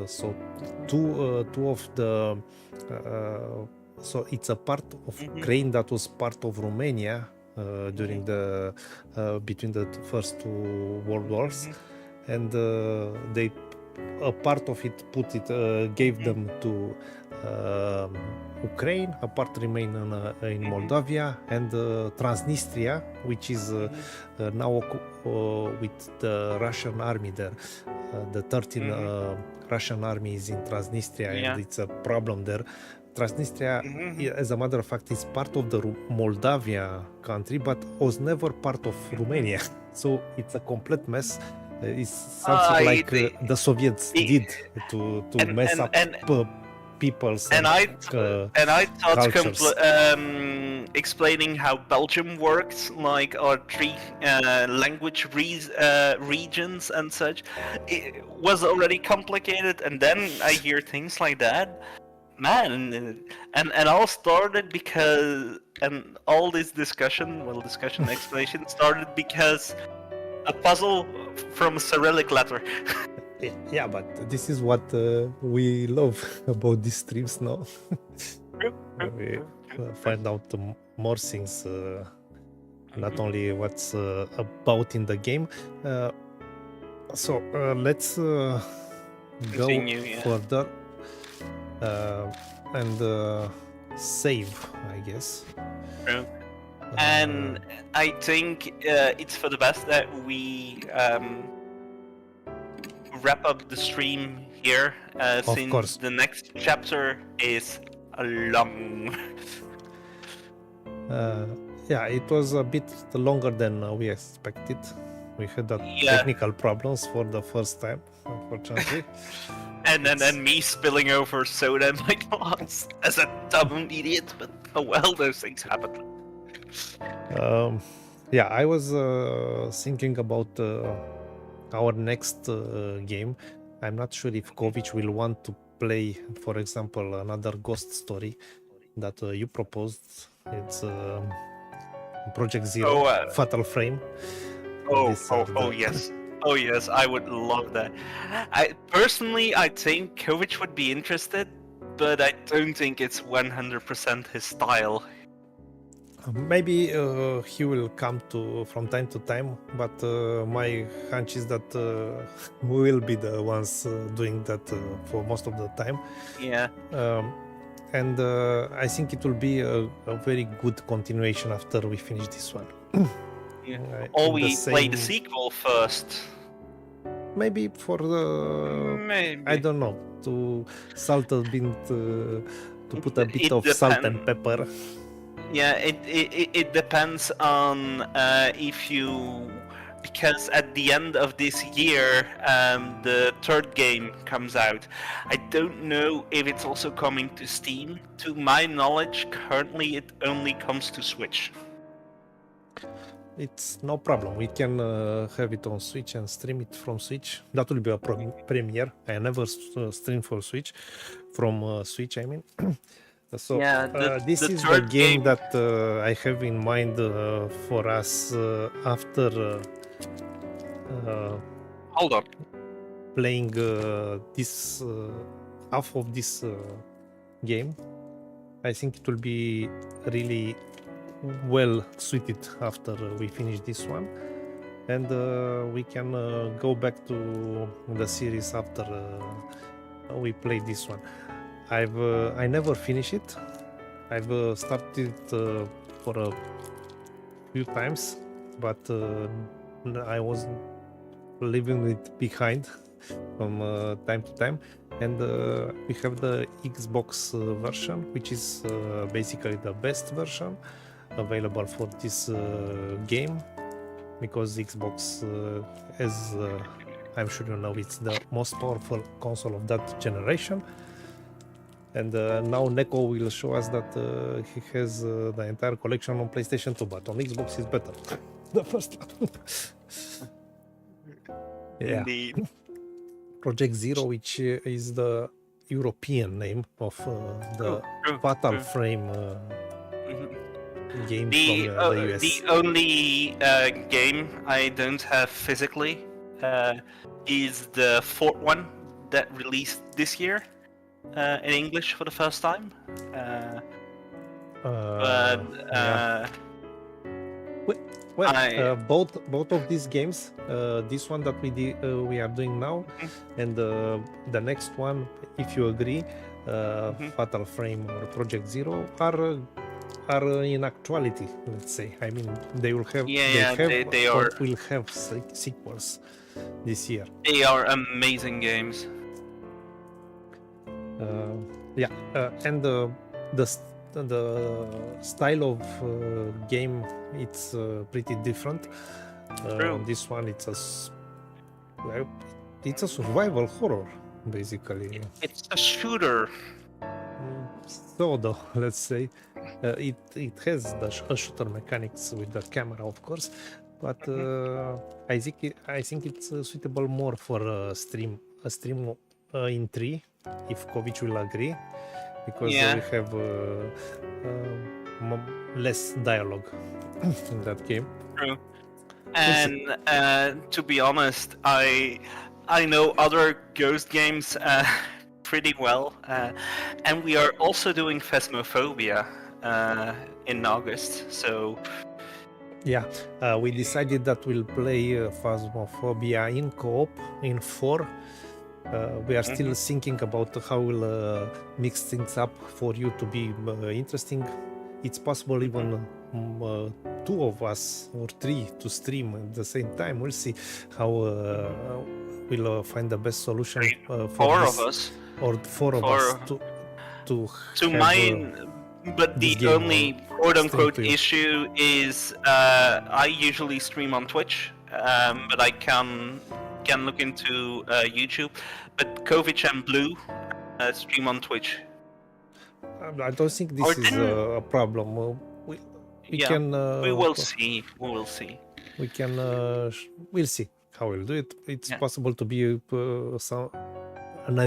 So two of the so it's a part of Ukraine that was part of Romania during the between the first two world wars, and they a part of it gave them to Ukraine, a part remained in Moldavia, and Transnistria, which is now with the Russian army there. The 13th Russian army is in Transnistria, and it's a problem there. Transnistria, as a matter of fact, is part of the Moldavia country, but was never part of Romania. So it's a complete mess. It's something like the Soviets did to mess up people's and I thought explaining how Belgium works, like our three language regions and such, it was already complicated, and then I hear things like that. Man, and all started because, and all this discussion explanation started because a puzzle from a Cyrillic letter. Yeah, but this is what we love about these streams now. We find out more things, not only what's about in the game. So let's Continue, go further and save, I guess. True. And I think it's for the best that we wrap up the stream here, since course. the next chapter is long. Yeah, it was a bit longer than we expected. We had Yeah. technical problems for the first time, unfortunately. And then me spilling over soda in my glass as a dumb idiot, but oh well, those things happen. Yeah, I was thinking about our next game. I'm not sure if Kovic will want to play, for example, another Ghost Story that you proposed. It's Project Zero, Fatal Frame. Yes. Oh yes, I would love that. I think Kovic would be interested, but I don't think it's 100% his style. Maybe he will come to from time to time, but my hunch is that we will be the ones doing that for most of the time. Yeah. And I think it will be a very good continuation after we finish this one. Yeah. Or we play the sequel first. Maybe for the... Maybe. I don't know, to salt a bit, to put a bit of salt and pepper. Yeah, it depends on if you... Because at the end of this year, the third game comes out. I don't know if it's also coming to Steam. To my knowledge, currently it only comes to Switch. It's no problem. We can have it on Switch and stream it from Switch. That will be a premiere. I never stream for Switch, from Switch, I mean. So yeah, this is the game that I have in mind for us after Alder playing this half of this game. I think it will be really well suited after we finish this one, and we can go back to the series after we play this one. I never finished it. I've started for a few times, but I was leaving it behind from time to time. And we have the Xbox version, which is basically the best version available for this game, because Xbox, as I'm sure you know, it's the most powerful console of that generation. And now Neko will show us that he has the entire collection on PlayStation 2, but on Xbox is better. The first one. Yeah. Indeed. Project Zero, which is the European name of the Fatal Frame game from the US. The only game I don't have physically is the fourth one that released this year in English for the first time. Both of these games, this one that we are doing now, and the next one, if you agree, Fatal Frame or Project Zero, are in actuality. Let's say. I mean, they will have. They will have sequels this year. They are amazing games. And the style of game, it's pretty different. This one, it's a survival horror, basically. It's a shooter. So though, let's say, it has the shooter mechanics with the camera, of course, but I think it's suitable more for a stream in 3, if Kovic will agree, because we have less dialogue in that game. True. And to be honest, I know other Ghost games pretty well, and we are also doing Phasmophobia in August. So yeah, we decided that we'll play Phasmophobia in co-op in 4. We are still thinking about how we'll mix things up for you to be interesting. It's possible even two of us or three to stream at the same time. We'll see how we'll find the best solution for Four this, of us. or four of us to have mine. But this the game only streamed quote-unquote to you. issue is I usually stream on Twitch, but I can look into YouTube. But Kovic and Blue stream on Twitch. I don't think this is a problem. We can. We will see. We will see. We can. We'll see how we'll do it. It's possible to be an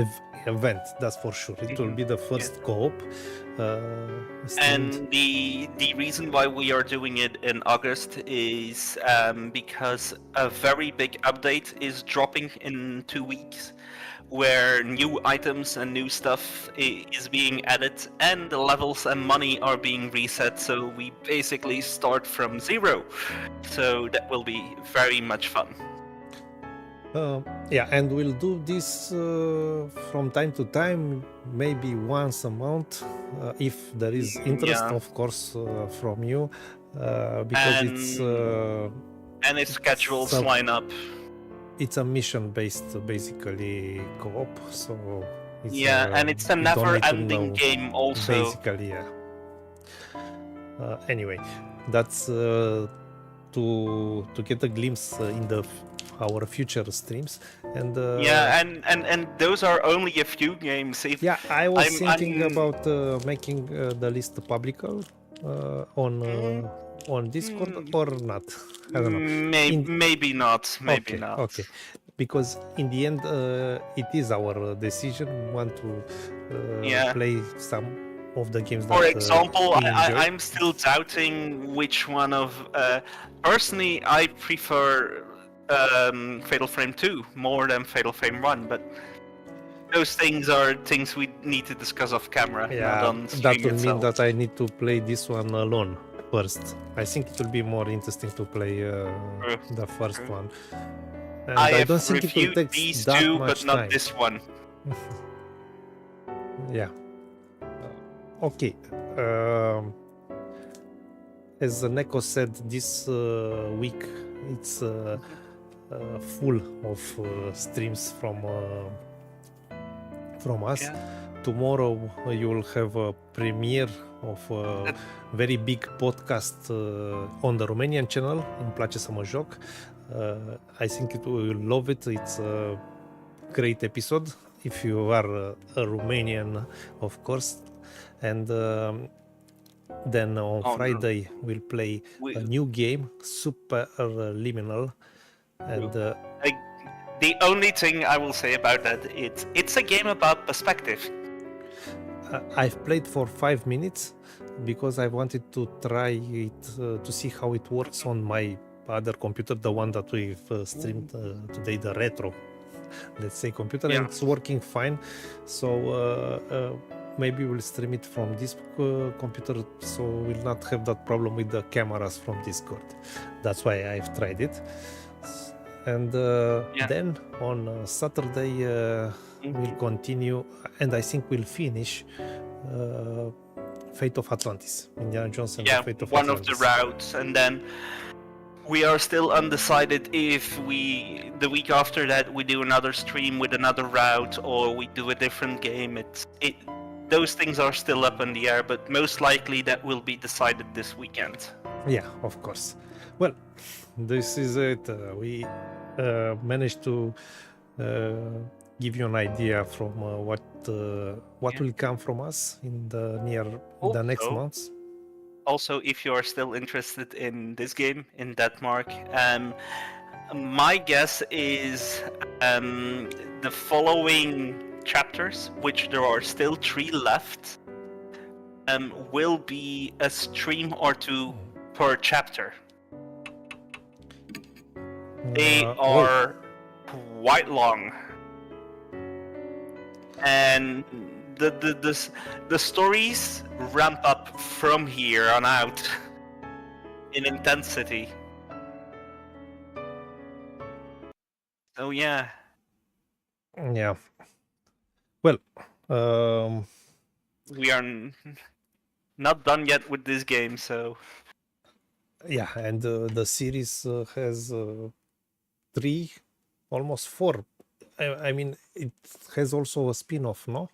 event, that's for sure. It will be the first co-op. And the reason why we are doing it in August is because a very big update is dropping in 2 weeks, where new items and new stuff is being added, and the levels and money are being reset, so we basically start from zero. So that will be very much fun. Yeah, and we'll do this from time to time, maybe once a month, if there is interest, of course, from you, because and its schedules line up. It's a mission-based, basically, co-op, so it's, and it's a never-ending game, also. Basically, yeah. Anyway, that's to get a glimpse in our future streams, and and those are only a few games. I was thinking about making the list public on Discord or not. I don't know. Maybe not. Maybe not. Okay, because in the end, it is our decision. We want to play some of the games. For example, I'm still doubting which one of. Personally, I prefer Fatal Frame 2 more than Fatal Frame 1, but those things are things we need to discuss off camera. Yeah, not on that will itself. mean that I need to play this one alone first. I think it will be more interesting to play the first one. And I don't think it will take these that two, much but not time. this one. Yeah. Okay. As Neko said, this week it's full of streams from us. Yeah. Tomorrow you will have a premiere of a very big podcast on the Romanian channel, Îmi place să mă joc. I think you will love it. It's a great episode if you are a Romanian, of course. And then on Friday we'll play a new game, Super Liminal. And the only thing I will say about that, it's a game about perspective. I've played for 5 minutes because I wanted to try it to see how it works on my other computer, the one that we've streamed today, the retro, let's say, computer, and it's working fine. So maybe we'll stream it from this computer, so we'll not have that problem with the cameras from Discord. That's why I've tried it. And then on Saturday we'll continue, and I think we'll finish Fate of Atlantis, Indiana Jones and the Fate of Atlantis. One of the routes, and then we are still undecided if the week after that we do another stream with another route or we do a different game. Those things are still up in the air, but most likely that will be decided this weekend. Yeah, of course. Well, this is it. We managed to give you an idea from what will come from us in the next months. Also, if you are still interested in this game in Denmark, my guess is the following chapters, which there are still 3 left, will be a stream or 2 per chapter. They are quite long, and the stories ramp up from here on out in intensity. So yeah. Well, we are not done yet with this game, so Yeah, and the series has 3, almost 4. I mean, it has also a spin-off, no?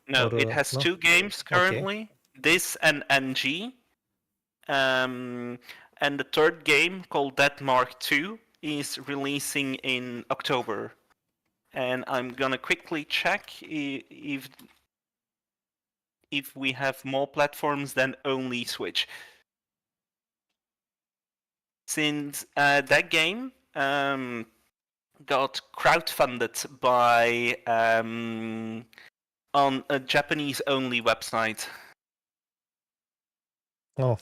No, Or it has no? 2 games Okay. currently. This and NG. And the third game, called Dead Mark 2, is releasing in October. And I'm gonna quickly check if we have more platforms than only Switch. Since that game got crowdfunded by on a Japanese-only website. Oh,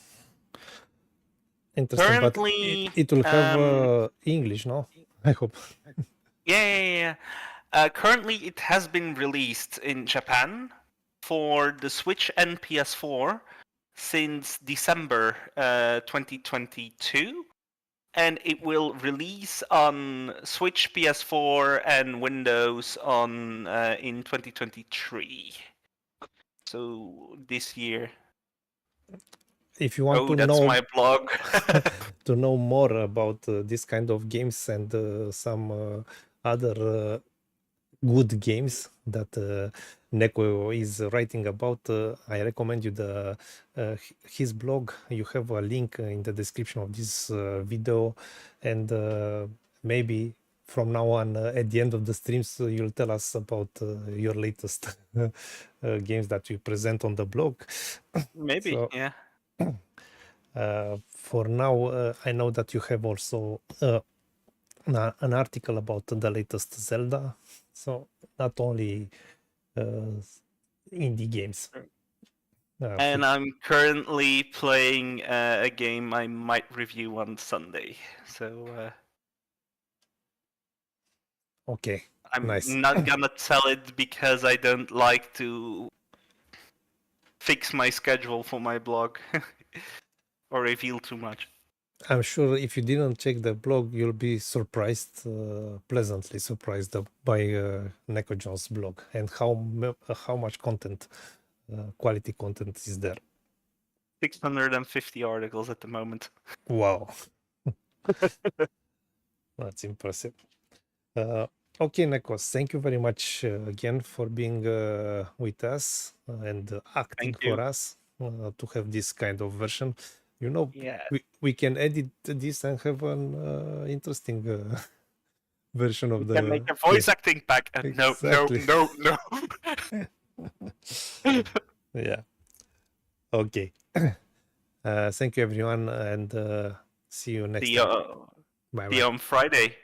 interesting. But Currently, it will have English, no? I hope. yeah. Currently, it has been released in Japan for the Switch and PS4 since December 2022, and it will release on Switch, PS4, and Windows on in 2023. So this year. If you want Oh, to that's know my blog. to know more about this kind of games and some other good games that Neko is writing about, I recommend you his blog. You have a link in the description of this video, and maybe from now on, at the end of the streams, you'll tell us about your latest games that you present on the blog. Maybe, So, yeah. for now, I know that you have also an article about the latest Zelda. So not only indie games. And I'm currently playing a game I might review on Sunday. So Okay, I'm nice. not gonna tell it because I don't like to fix my schedule for my blog or reveal too much. I'm sure if you didn't check the blog, you'll be surprised, pleasantly surprised by NekoJonez blog and how much content, quality content is there. 650 articles at the moment. Wow, that's impressive. Okay, Nekos, thank you very much again for being with us and acting Thank you. for us to have this kind of version. You know, Yeah. we can edit this and have an interesting version of We the can make a voice acting pack. Exactly. No. Yeah. Okay. Thank you, everyone, and see you next See time. you, Bye see you bye. on Friday.